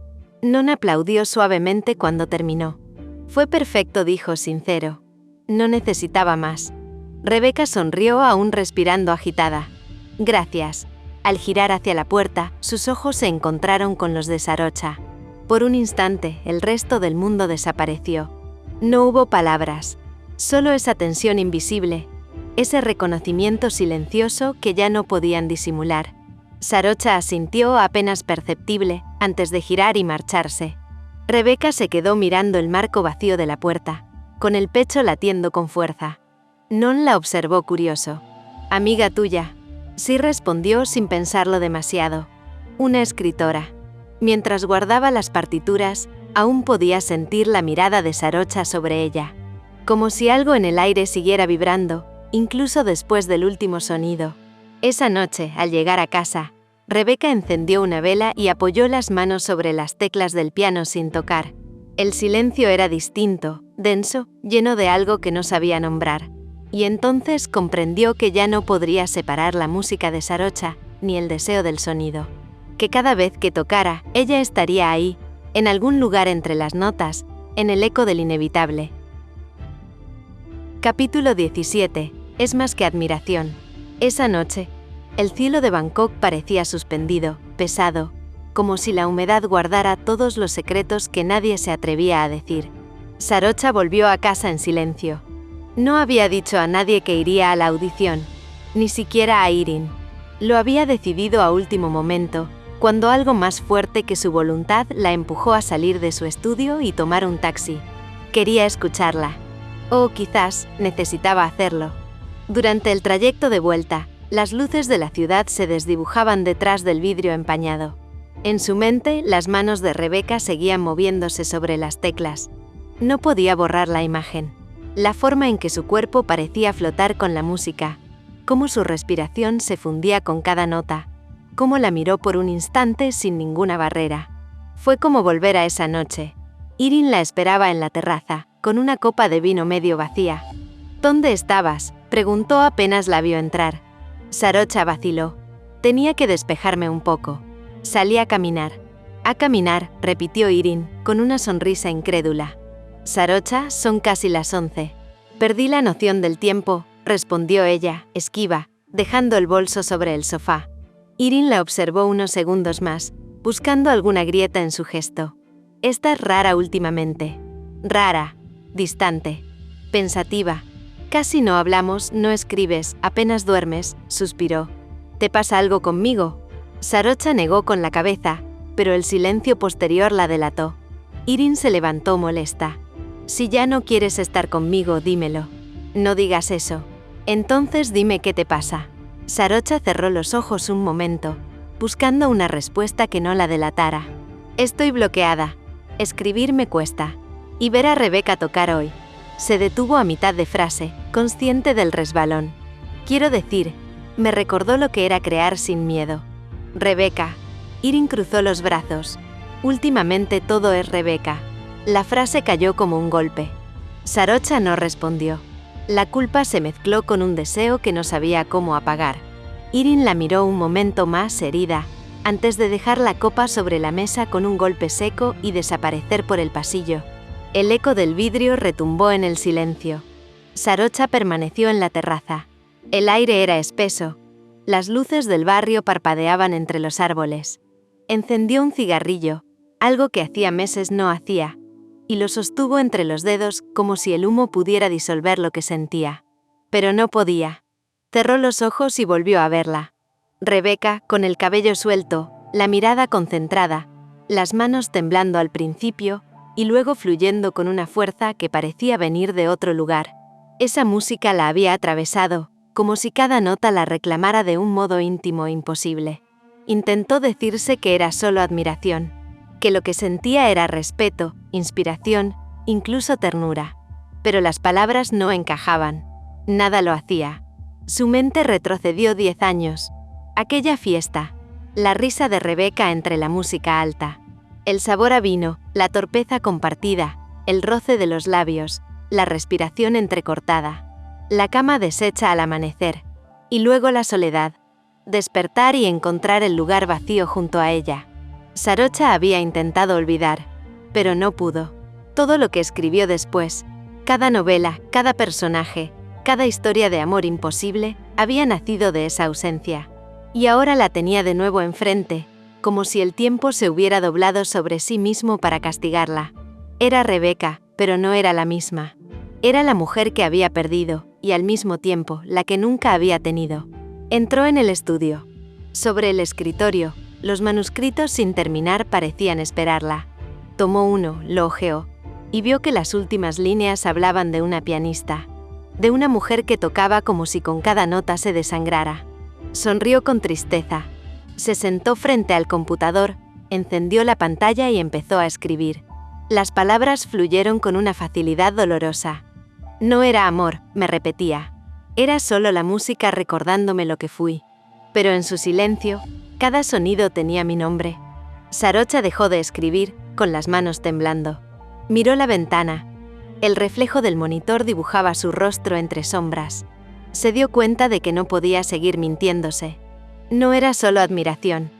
Non aplaudió suavemente cuando terminó. Fue perfecto, dijo sincero. No necesitaba más. Rebeca sonrió aún respirando agitada. Gracias. Al girar hacia la puerta, sus ojos se encontraron con los de Sarocha. Por un instante, el resto del mundo desapareció. No hubo palabras, solo esa tensión invisible, ese reconocimiento silencioso que ya no podían disimular. Sarocha asintió apenas perceptible antes de girar y marcharse. Rebeca se quedó mirando el marco vacío de la puerta, con el pecho latiendo con fuerza. Non la observó curioso. «Amiga tuya». Sí respondió sin pensarlo demasiado. «Una escritora». Mientras guardaba las partituras, aún podía sentir la mirada de Sarocha sobre ella. Como si algo en el aire siguiera vibrando, incluso después del último sonido. Esa noche, al llegar a casa, Rebeca encendió una vela y apoyó las manos sobre las teclas del piano sin tocar. El silencio era distinto, denso, lleno de algo que no sabía nombrar. Y entonces comprendió que ya no podría separar la música de Sarocha, ni el deseo del sonido. Que cada vez que tocara, ella estaría ahí, en algún lugar entre las notas, en el eco del inevitable. Capítulo 17. Es más que admiración. Esa noche, el cielo de Bangkok parecía suspendido, pesado, como si la humedad guardara todos los secretos que nadie se atrevía a decir. Sarocha volvió a casa en silencio. No había dicho a nadie que iría a la audición, ni siquiera a Irin. Lo había decidido a último momento, cuando algo más fuerte que su voluntad la empujó a salir de su estudio y tomar un taxi. Quería escucharla. O quizás necesitaba hacerlo. Durante el trayecto de vuelta, las luces de la ciudad se desdibujaban detrás del vidrio empañado. En su mente, las manos de Rebeca seguían moviéndose sobre las teclas. No podía borrar la imagen. La forma en que su cuerpo parecía flotar con la música, cómo su respiración se fundía con cada nota, cómo la miró por un instante sin ninguna barrera. Fue como volver a esa noche. Irene la esperaba en la terraza, con una copa de vino medio vacía. ¿Dónde estabas?, preguntó apenas la vio entrar. Sarocha vaciló. Tenía que despejarme un poco. Salí a caminar. A caminar, repitió Irene, con una sonrisa incrédula. Sarocha, son casi las 11. Perdí la noción del tiempo, respondió ella, esquiva, dejando el bolso sobre el sofá. Irene la observó unos segundos más, buscando alguna grieta en su gesto. Estás rara últimamente. Rara, distante, pensativa. Casi no hablamos, no escribes, apenas duermes, suspiró. ¿Te pasa algo conmigo? Sarocha negó con la cabeza, pero el silencio posterior la delató. Irene se levantó molesta. Si ya no quieres estar conmigo, dímelo. No digas eso. Entonces dime qué te pasa. Sarocha cerró los ojos un momento, buscando una respuesta que no la delatara. Estoy bloqueada. Escribir me cuesta. Y ver a Rebeca tocar hoy. Se detuvo a mitad de frase, consciente del resbalón. Quiero decir, me recordó lo que era crear sin miedo. Rebeca. Irene cruzó los brazos. Últimamente todo es Rebeca. La frase cayó como un golpe. Sarocha no respondió. La culpa se mezcló con un deseo que no sabía cómo apagar. Irene la miró un momento más herida, antes de dejar la copa sobre la mesa con un golpe seco y desaparecer por el pasillo. El eco del vidrio retumbó en el silencio. Sarocha permaneció en la terraza. El aire era espeso. Las luces del barrio parpadeaban entre los árboles. Encendió un cigarrillo, algo que hacía meses no hacía, y lo sostuvo entre los dedos como si el humo pudiera disolver lo que sentía. Pero no podía. Cerró los ojos y volvió a verla. Rebeca, con el cabello suelto, la mirada concentrada, las manos temblando al principio y luego fluyendo con una fuerza que parecía venir de otro lugar. Esa música la había atravesado, como si cada nota la reclamara de un modo íntimo e imposible. Intentó decirse que era solo admiración, que lo que sentía era respeto, inspiración, incluso ternura. Pero las palabras no encajaban. Nada lo hacía. Su mente retrocedió 10 años. Aquella fiesta. La risa de Rebeca entre la música alta. El sabor a vino, la torpeza compartida, el roce de los labios, la respiración entrecortada. La cama deshecha al amanecer. Y luego la soledad. Despertar y encontrar el lugar vacío junto a ella. Sarocha había intentado olvidar, pero no pudo. Todo lo que escribió después, cada novela, cada personaje, cada historia de amor imposible, había nacido de esa ausencia. Y ahora la tenía de nuevo enfrente, como si el tiempo se hubiera doblado sobre sí mismo para castigarla. Era Rebeca, pero no era la misma. Era la mujer que había perdido, y al mismo tiempo, la que nunca había tenido. Entró en el estudio. Sobre el escritorio, los manuscritos sin terminar parecían esperarla. Tomó uno, lo hojeó, y vio que las últimas líneas hablaban de una pianista, de una mujer que tocaba como si con cada nota se desangrara. Sonrió con tristeza. Se sentó frente al computador, encendió la pantalla y empezó a escribir. Las palabras fluyeron con una facilidad dolorosa. No era amor, me repetía. Era solo la música recordándome lo que fui. Pero en su silencio, cada sonido tenía mi nombre. Sarocha dejó de escribir, con las manos temblando. Miró la ventana. El reflejo del monitor dibujaba su rostro entre sombras. Se dio cuenta de que no podía seguir mintiéndose. No era solo admiración.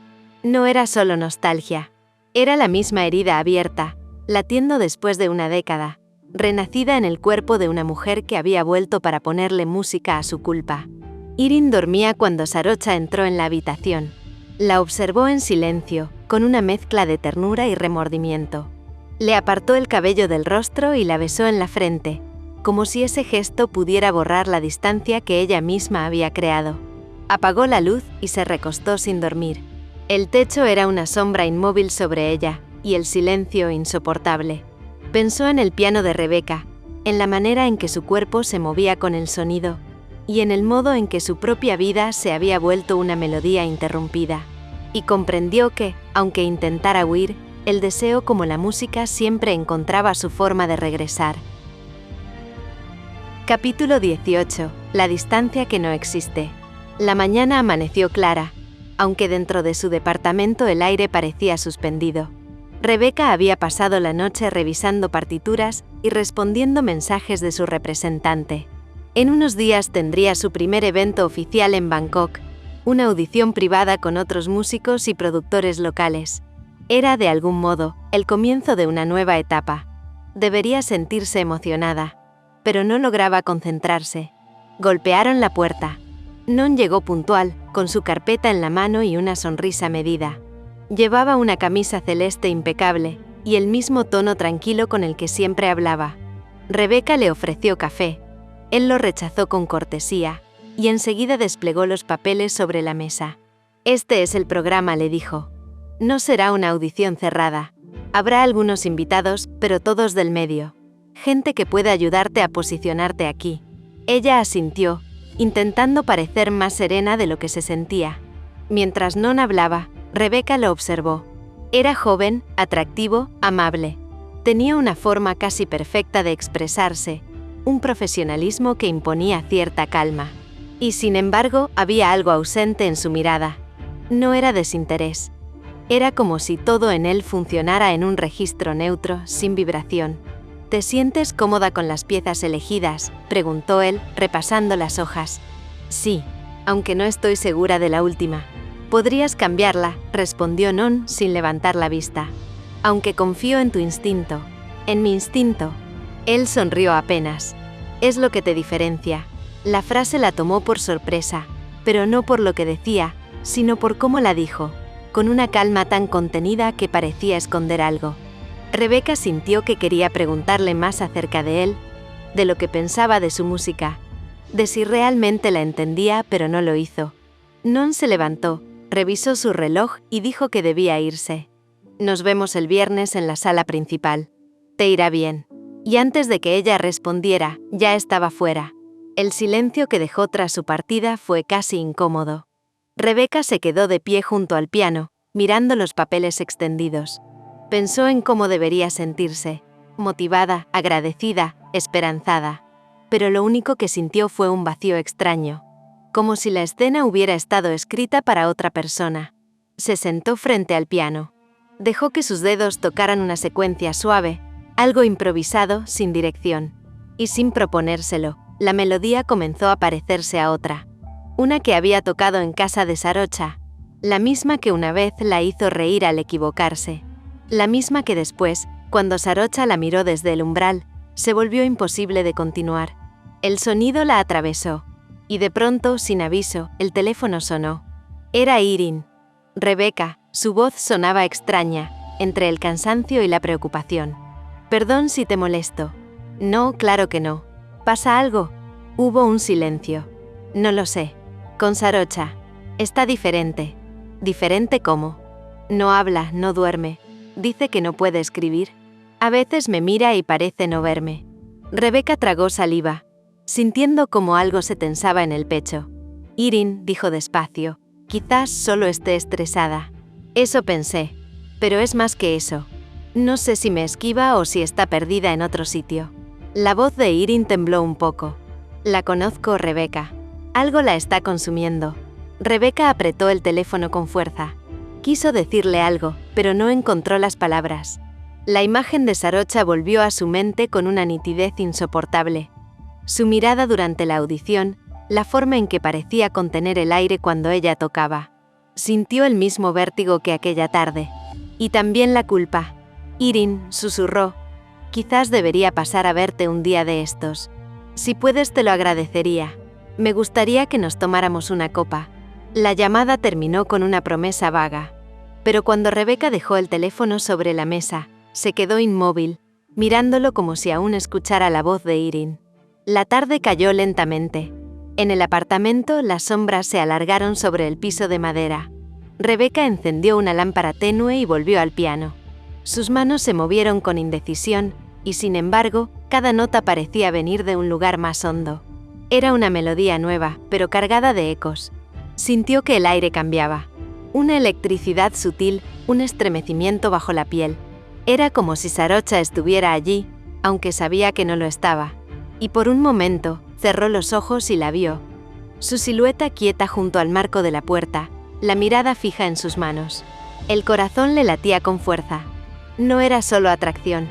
No era solo nostalgia. Era la misma herida abierta, latiendo después de una década, renacida en el cuerpo de una mujer que había vuelto para ponerle música a su culpa. Irene dormía cuando Sarocha entró en la habitación. La observó en silencio, con una mezcla de ternura y remordimiento. Le apartó el cabello del rostro y la besó en la frente, como si ese gesto pudiera borrar la distancia que ella misma había creado. Apagó la luz y se recostó sin dormir. El techo era una sombra inmóvil sobre ella, y el silencio insoportable. Pensó en el piano de Rebeca, en la manera en que su cuerpo se movía con el sonido, y en el modo en que su propia vida se había vuelto una melodía interrumpida. y comprendió que, aunque intentara huir, el deseo como la música siempre encontraba su forma de regresar. Capítulo 18. La distancia que no existe. La mañana amaneció clara, aunque dentro de su departamento el aire parecía suspendido. Rebecca había pasado la noche revisando partituras y respondiendo mensajes de su representante. En unos días tendría su primer evento oficial en Bangkok, una audición privada con otros músicos y productores locales. Era, de algún modo, el comienzo de una nueva etapa. Debería sentirse emocionada, pero no lograba concentrarse. Golpearon la puerta. Non llegó puntual, con su carpeta en la mano y una sonrisa medida. Llevaba una camisa celeste impecable, y el mismo tono tranquilo con el que siempre hablaba. Rebecca le ofreció café. Él lo rechazó con cortesía, y enseguida desplegó los papeles sobre la mesa. «Este es el programa», le dijo. «No será una audición cerrada. Habrá algunos invitados, pero todos del medio. Gente que puede ayudarte a posicionarte aquí». Ella asintió, intentando parecer más serena de lo que se sentía. Mientras Non hablaba, Rebecca lo observó. Era joven, atractivo, amable. Tenía una forma casi perfecta de expresarse, un profesionalismo que imponía cierta calma. Y sin embargo, había algo ausente en su mirada. No era desinterés. Era como si todo en él funcionara en un registro neutro, sin vibración. «¿Te sientes cómoda con las piezas elegidas?», preguntó él, repasando las hojas. «Sí, aunque no estoy segura de la última». «Podrías cambiarla», respondió Non sin levantar la vista. «Aunque confío en tu instinto». «¿En mi instinto?». Él sonrió apenas. «Es lo que te diferencia». La frase la tomó por sorpresa, pero no por lo que decía, sino por cómo la dijo, con una calma tan contenida que parecía esconder algo. Rebecca sintió que quería preguntarle más acerca de él, de lo que pensaba de su música, de si realmente la entendía, pero no lo hizo. Non se levantó, revisó su reloj y dijo que debía irse. «Nos vemos el viernes en la sala principal. Te irá bien». Y antes de que ella respondiera, ya estaba fuera. El silencio que dejó tras su partida fue casi incómodo. Rebecca se quedó de pie junto al piano, mirando los papeles extendidos. Pensó en cómo debería sentirse, motivada, agradecida, esperanzada. Pero lo único que sintió fue un vacío extraño, como si la escena hubiera estado escrita para otra persona. Se sentó frente al piano. Dejó que sus dedos tocaran una secuencia suave, algo improvisado, sin dirección. Y sin proponérselo, la melodía comenzó a parecerse a otra. Una que había tocado en casa de Sarocha, la misma que una vez la hizo reír al equivocarse. La misma que después, cuando Sarocha la miró desde el umbral, se volvió imposible de continuar. El sonido la atravesó, y de pronto, sin aviso, el teléfono sonó. Era Irin. Rebecca, su voz sonaba extraña, entre el cansancio y la preocupación. «Perdón si te molesto». «No, claro que no. ¿Pasa algo?» Hubo un silencio. «No lo sé. Con Sarocha. Está diferente». «¿Diferente cómo?» «No habla, no duerme. Dice que no puede escribir. A veces me mira y parece no verme». Rebecca tragó saliva, sintiendo como algo se tensaba en el pecho. «Irin», dijo despacio, «quizás solo esté estresada». «Eso pensé. Pero es más que eso. No sé si me esquiva o si está perdida en otro sitio». La voz de Irin tembló un poco. «La conozco, Rebecca. Algo la está consumiendo». Rebecca apretó el teléfono con fuerza. Quiso decirle algo, pero no encontró las palabras. La imagen de Sarocha volvió a su mente con una nitidez insoportable. Su mirada durante la audición, la forma en que parecía contener el aire cuando ella tocaba. Sintió el mismo vértigo que aquella tarde. Y también la culpa. «Irin», susurró, «quizás debería pasar a verte un día de estos. Si puedes te lo agradecería. Me gustaría que nos tomáramos una copa». La llamada terminó con una promesa vaga. Pero cuando Rebecca dejó el teléfono sobre la mesa, se quedó inmóvil, mirándolo como si aún escuchara la voz de Irin. La tarde cayó lentamente. En el apartamento las sombras se alargaron sobre el piso de madera. Rebecca encendió una lámpara tenue y volvió al piano. Sus manos se movieron con indecisión, y sin embargo, cada nota parecía venir de un lugar más hondo. Era una melodía nueva, pero cargada de ecos. Sintió que el aire cambiaba. Una electricidad sutil, un estremecimiento bajo la piel. Era como si Sarocha estuviera allí, aunque sabía que no lo estaba. Y por un momento, cerró los ojos y la vio. Su silueta quieta junto al marco de la puerta, la mirada fija en sus manos. El corazón le latía con fuerza. No era solo atracción.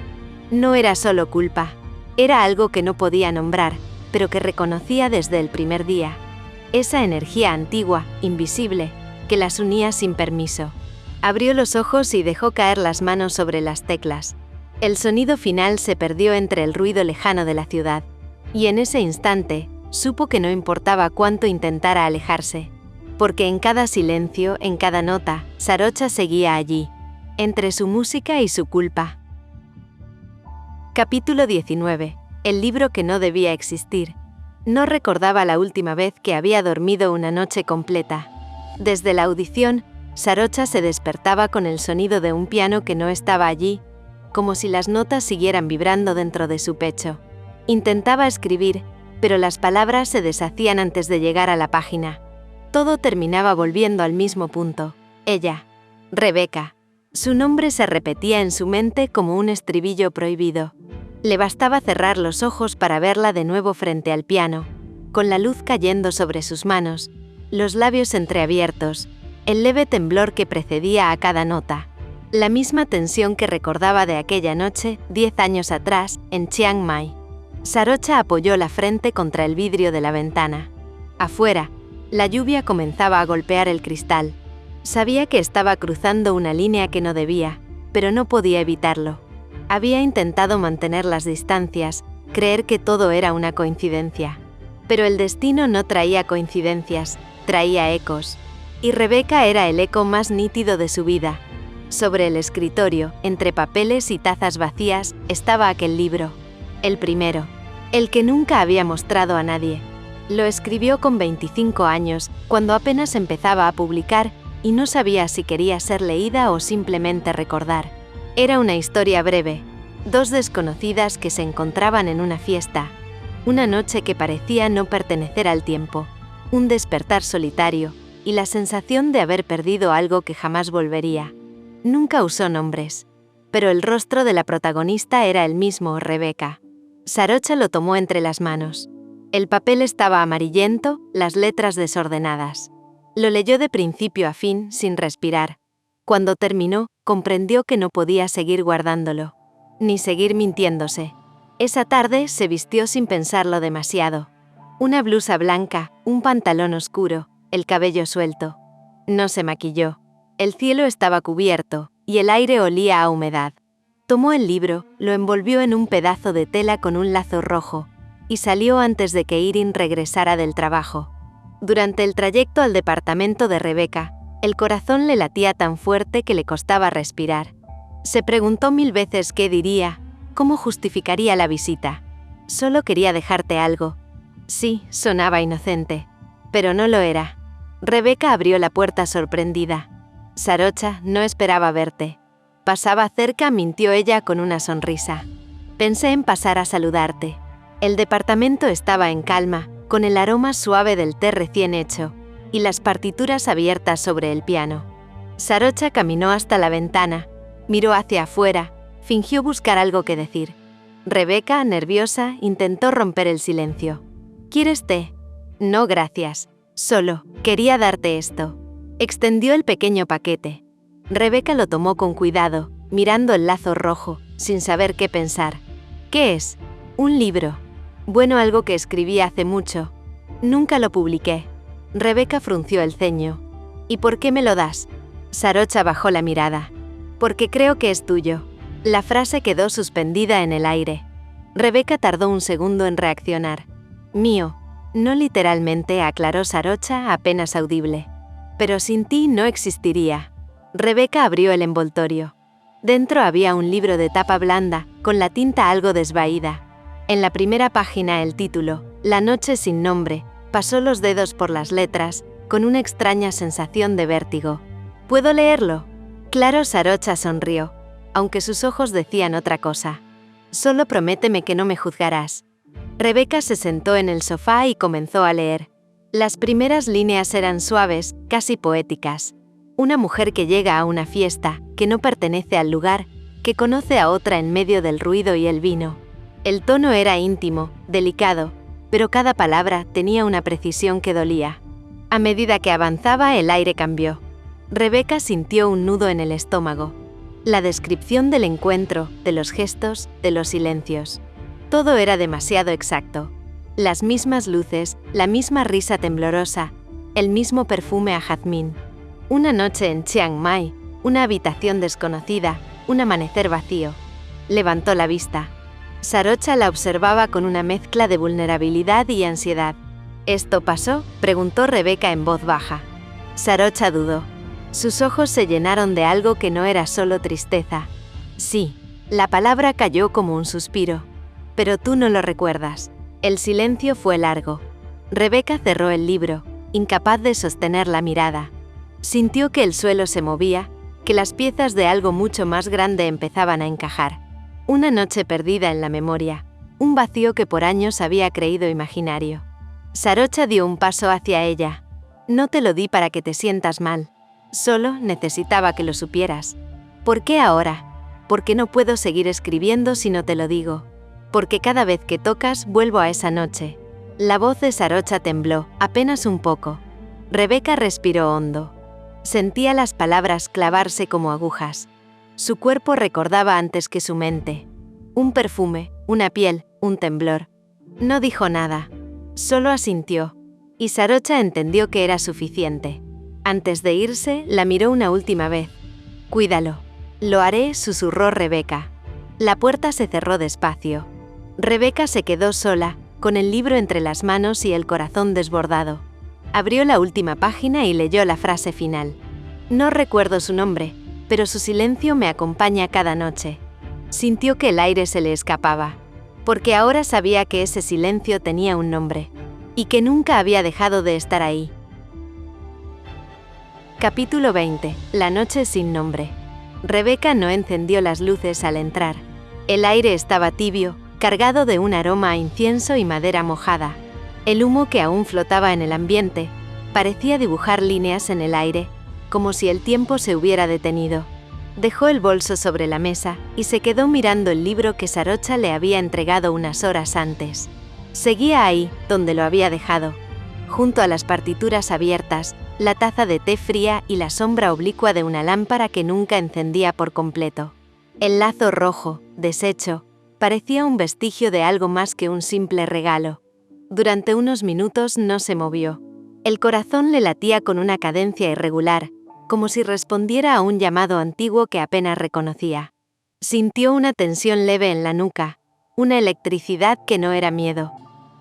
No era solo culpa. Era algo que no podía nombrar, pero que reconocía desde el primer día. Esa energía antigua, invisible, que las unía sin permiso. Abrió los ojos y dejó caer las manos sobre las teclas. El sonido final se perdió entre el ruido lejano de la ciudad. Y en ese instante, supo que no importaba cuánto intentara alejarse. Porque en cada silencio, en cada nota, Sarocha seguía allí, entre su música y su culpa. Capítulo 19. El libro que no debía existir. No recordaba la última vez que había dormido una noche completa. Desde la audición, Sarocha se despertaba con el sonido de un piano que no estaba allí, como si las notas siguieran vibrando dentro de su pecho. Intentaba escribir, pero las palabras se deshacían antes de llegar a la página. Todo terminaba volviendo al mismo punto. Ella, Rebeca. Su nombre se repetía en su mente como un estribillo prohibido. Le bastaba cerrar los ojos para verla de nuevo frente al piano, con la luz cayendo sobre sus manos, los labios entreabiertos, el leve temblor que precedía a cada nota, la misma tensión que recordaba de aquella noche, 10 años atrás, en Chiang Mai. Sarocha apoyó la frente contra el vidrio de la ventana. Afuera, la lluvia comenzaba a golpear el cristal. Sabía que estaba cruzando una línea que no debía, pero no podía evitarlo. Había intentado mantener las distancias, creer que todo era una coincidencia. Pero el destino no traía coincidencias, traía ecos. Y Rebeca era el eco más nítido de su vida. Sobre el escritorio, entre papeles y tazas vacías, estaba aquel libro. El primero. El que nunca había mostrado a nadie. Lo escribió con 25 años, cuando apenas empezaba a publicar, y no sabía si quería ser leída o simplemente recordar. Era una historia breve. 2 desconocidas que se encontraban en una fiesta. Una noche que parecía no pertenecer al tiempo. Un despertar solitario, y la sensación de haber perdido algo que jamás volvería. Nunca usó nombres. Pero el rostro de la protagonista era el mismo, Rebeca. Sarocha lo tomó entre las manos. El papel estaba amarillento, las letras desordenadas. Lo leyó de principio a fin, sin respirar. Cuando terminó, comprendió que no podía seguir guardándolo, ni seguir mintiéndose. Esa tarde se vistió sin pensarlo demasiado. Una blusa blanca, un pantalón oscuro, el cabello suelto. No se maquilló. El cielo estaba cubierto, y el aire olía a humedad. Tomó el libro, lo envolvió en un pedazo de tela con un lazo rojo, y salió antes de que Irin regresara del trabajo. Durante el trayecto al departamento de Rebeca, el corazón le latía tan fuerte que le costaba respirar. Se preguntó 1000 veces qué diría, cómo justificaría la visita. Solo quería dejarte algo. Sí, sonaba inocente, pero no lo era. Rebeca abrió la puerta sorprendida. Sarocha, no esperaba verte. Pasaba cerca, mintió ella con una sonrisa. Pensé en pasar a saludarte. El departamento estaba en calma, con el aroma suave del té recién hecho, y las partituras abiertas sobre el piano. Sarocha caminó hasta la ventana, miró hacia afuera, fingió buscar algo que decir. Rebeca, nerviosa, intentó romper el silencio. ¿Quieres té? No, gracias. Solo, quería darte esto. Extendió el pequeño paquete. Rebeca lo tomó con cuidado, mirando el lazo rojo, sin saber qué pensar. ¿Qué es? Un libro. Bueno, algo que escribí hace mucho. Nunca lo publiqué. Rebeca frunció el ceño. ¿Y por qué me lo das? Sarocha bajó la mirada. Porque creo que es tuyo. La frase quedó suspendida en el aire. Rebeca tardó un segundo en reaccionar. Mío. No literalmente, aclaró Sarocha, apenas audible. Pero sin ti no existiría. Rebeca abrió el envoltorio. Dentro había un libro de tapa blanda, con la tinta algo desvaída. En la primera página el título, La noche sin nombre, pasó los dedos por las letras, con una extraña sensación de vértigo. ¿Puedo leerlo? Claro, Sarocha sonrió, aunque sus ojos decían otra cosa. Solo prométeme que no me juzgarás. Rebeca se sentó en el sofá y comenzó a leer. Las primeras líneas eran suaves, casi poéticas. Una mujer que llega a una fiesta, que no pertenece al lugar, que conoce a otra en medio del ruido y el vino. El tono era íntimo, delicado, pero cada palabra tenía una precisión que dolía. A medida que avanzaba, el aire cambió. Rebeca sintió un nudo en el estómago. La descripción del encuentro, de los gestos, de los silencios. Todo era demasiado exacto. Las mismas luces, la misma risa temblorosa, el mismo perfume a jazmín. Una noche en Chiang Mai, una habitación desconocida, un amanecer vacío. Levantó la vista. Sarocha la observaba con una mezcla de vulnerabilidad y ansiedad. ¿Esto pasó?, preguntó Rebeca en voz baja. Sarocha dudó. Sus ojos se llenaron de algo que no era solo tristeza. Sí, la palabra cayó como un suspiro. Pero tú no lo recuerdas. El silencio fue largo. Rebeca cerró el libro, incapaz de sostener la mirada. Sintió que el suelo se movía, que las piezas de algo mucho más grande empezaban a encajar. Una noche perdida en la memoria, un vacío que por años había creído imaginario. Sarocha dio un paso hacia ella. No te lo di para que te sientas mal. Solo necesitaba que lo supieras. ¿Por qué ahora? Porque no puedo seguir escribiendo si no te lo digo. Porque cada vez que tocas vuelvo a esa noche. La voz de Sarocha tembló, apenas un poco. Rebeca respiró hondo. Sentía las palabras clavarse como agujas. Su cuerpo recordaba antes que su mente. Un perfume, una piel, un temblor. No dijo nada. Solo asintió. Y Sarocha entendió que era suficiente. Antes de irse, la miró una última vez. «Cuídalo». «Lo haré», susurró Rebeca. La puerta se cerró despacio. Rebeca se quedó sola, con el libro entre las manos y el corazón desbordado. Abrió la última página y leyó la frase final. No recuerdo su nombre, pero su silencio me acompaña cada noche. Sintió que el aire se le escapaba, porque ahora sabía que ese silencio tenía un nombre, y que nunca había dejado de estar ahí. Capítulo 20. La noche sin nombre. Rebeca no encendió las luces al entrar. El aire estaba tibio, cargado de un aroma a incienso y madera mojada. El humo que aún flotaba en el ambiente parecía dibujar líneas en el aire, como si el tiempo se hubiera detenido. Dejó el bolso sobre la mesa y se quedó mirando el libro que Sarocha le había entregado unas horas antes. Seguía ahí, donde lo había dejado, junto a las partituras abiertas, la taza de té fría y la sombra oblicua de una lámpara que nunca encendía por completo. El lazo rojo, deshecho, parecía un vestigio de algo más que un simple regalo. Durante unos minutos no se movió. El corazón le latía con una cadencia irregular, como si respondiera a un llamado antiguo que apenas reconocía. Sintió una tensión leve en la nuca, una electricidad que no era miedo.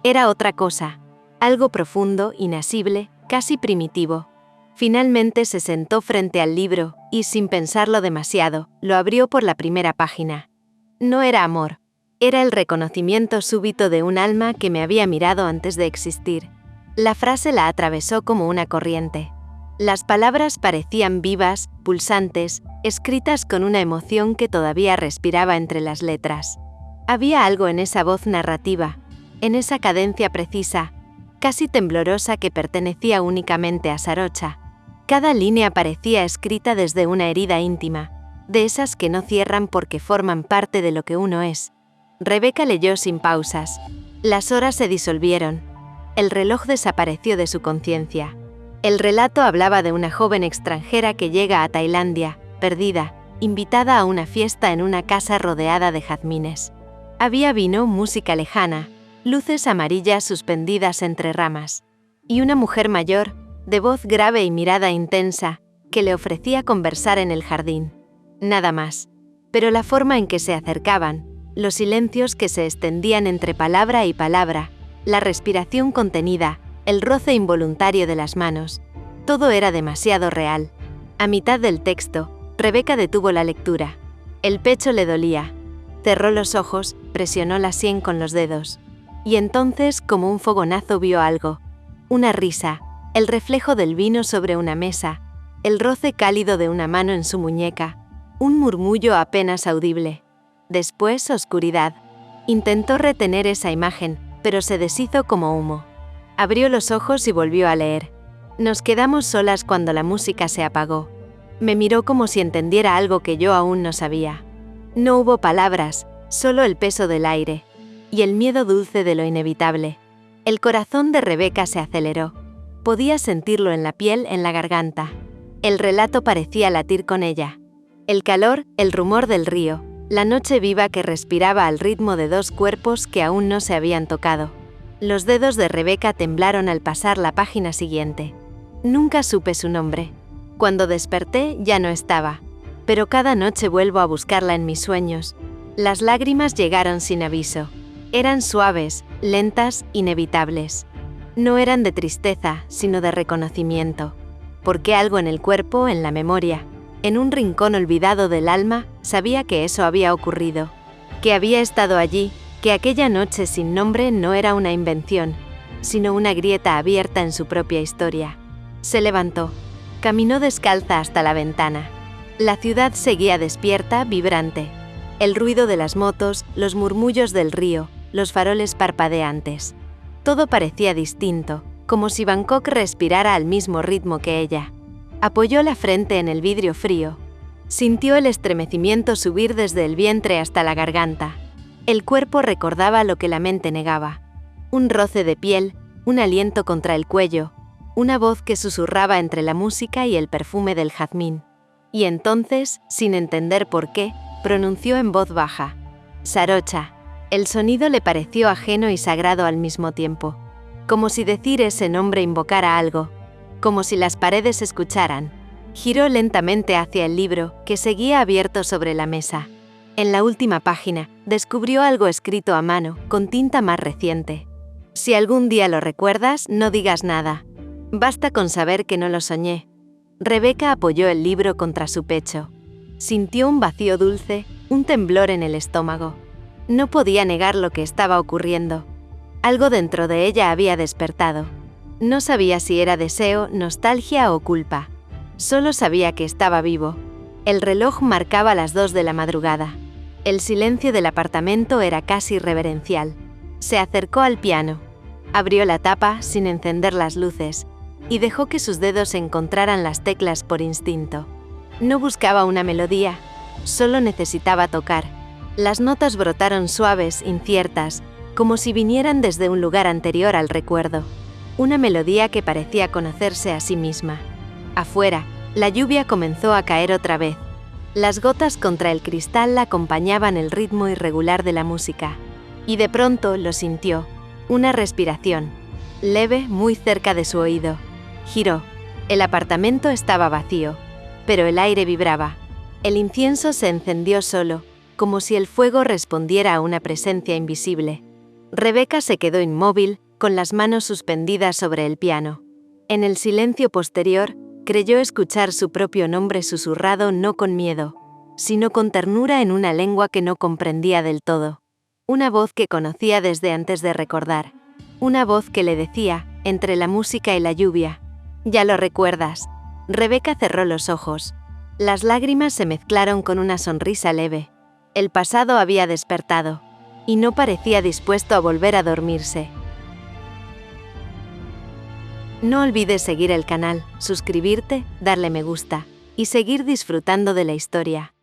Era otra cosa, algo profundo, inasible, casi primitivo. Finalmente se sentó frente al libro y, sin pensarlo demasiado, lo abrió por la primera página. No era amor. Era el reconocimiento súbito de un alma que me había mirado antes de existir. La frase la atravesó como una corriente. Las palabras parecían vivas, pulsantes, escritas con una emoción que todavía respiraba entre las letras. Había algo en esa voz narrativa, en esa cadencia precisa, casi temblorosa que pertenecía únicamente a Sarocha. Cada línea parecía escrita desde una herida íntima, de esas que no cierran porque forman parte de lo que uno es. Rebeca leyó sin pausas. Las horas se disolvieron. El reloj desapareció de su conciencia. El relato hablaba de una joven extranjera que llega a Tailandia, perdida, invitada a una fiesta en una casa rodeada de jazmines. Había vino, música lejana, luces amarillas suspendidas entre ramas, y una mujer mayor, de voz grave y mirada intensa, que le ofrecía conversar en el jardín. Nada más. Pero la forma en que se acercaban, los silencios que se extendían entre palabra y palabra, la respiración contenida, el roce involuntario de las manos, todo era demasiado real. A mitad del texto, Rebeca detuvo la lectura. El pecho le dolía. Cerró los ojos, presionó la sien con los dedos. Y entonces, como un fogonazo, vio algo. Una risa, el reflejo del vino sobre una mesa, el roce cálido de una mano en su muñeca, un murmullo apenas audible. Después, oscuridad. Intentó retener esa imagen, pero se deshizo como humo. Abrió los ojos y volvió a leer. Nos quedamos solas cuando la música se apagó. Me miró como si entendiera algo que yo aún no sabía. No hubo palabras, solo el peso del aire y el miedo dulce de lo inevitable. El corazón de Rebeca se aceleró. Podía sentirlo en la piel, en la garganta. El relato parecía latir con ella. El calor, el rumor del río, la noche viva que respiraba al ritmo de dos cuerpos que aún no se habían tocado. Los dedos de Rebeca temblaron al pasar la página siguiente. Nunca supe su nombre. Cuando desperté ya no estaba, pero cada noche vuelvo a buscarla en mis sueños. Las lágrimas llegaron sin aviso. Eran suaves, lentas, inevitables. No eran de tristeza, sino de reconocimiento. Porque algo en el cuerpo, en la memoria, en un rincón olvidado del alma, sabía que eso había ocurrido. Que había estado allí, que aquella noche sin nombre no era una invención, sino una grieta abierta en su propia historia. Se levantó. Caminó descalza hasta la ventana. La ciudad seguía despierta, vibrante. El ruido de las motos, los murmullos del río, los faroles parpadeantes. Todo parecía distinto, como si Bangkok respirara al mismo ritmo que ella. Apoyó la frente en el vidrio frío. Sintió el estremecimiento subir desde el vientre hasta la garganta. El cuerpo recordaba lo que la mente negaba. Un roce de piel, un aliento contra el cuello, una voz que susurraba entre la música y el perfume del jazmín. Y entonces, sin entender por qué, pronunció en voz baja: Sarocha. El sonido le pareció ajeno y sagrado al mismo tiempo. Como si decir ese nombre invocara algo. Como si las paredes escucharan. Giró lentamente hacia el libro, que seguía abierto sobre la mesa. En la última página, descubrió algo escrito a mano, con tinta más reciente. Si algún día lo recuerdas, no digas nada. Basta con saber que no lo soñé. Rebeca apoyó el libro contra su pecho. Sintió un vacío dulce, un temblor en el estómago. No podía negar lo que estaba ocurriendo. Algo dentro de ella había despertado. No sabía si era deseo, nostalgia o culpa. Solo sabía que estaba vivo. El reloj marcaba las 2 de la madrugada. El silencio del apartamento era casi reverencial. Se acercó al piano. Abrió la tapa sin encender las luces y dejó que sus dedos encontraran las teclas por instinto. No buscaba una melodía, solo necesitaba tocar. Las notas brotaron suaves, inciertas, como si vinieran desde un lugar anterior al recuerdo. Una melodía que parecía conocerse a sí misma. Afuera, la lluvia comenzó a caer otra vez. Las gotas contra el cristal acompañaban el ritmo irregular de la música. Y de pronto lo sintió. Una respiración, leve, muy cerca de su oído. Giró. El apartamento estaba vacío, pero el aire vibraba. El incienso se encendió solo, como si el fuego respondiera a una presencia invisible. Rebeca se quedó inmóvil, con las manos suspendidas sobre el piano. En el silencio posterior, creyó escuchar su propio nombre susurrado no con miedo, sino con ternura en una lengua que no comprendía del todo. Una voz que conocía desde antes de recordar. Una voz que le decía, entre la música y la lluvia: «Ya lo recuerdas». Rebeca cerró los ojos. Las lágrimas se mezclaron con una sonrisa leve. El pasado había despertado, y no parecía dispuesto a volver a dormirse. No olvides seguir el canal, suscribirte, darle me gusta, y seguir disfrutando de la historia.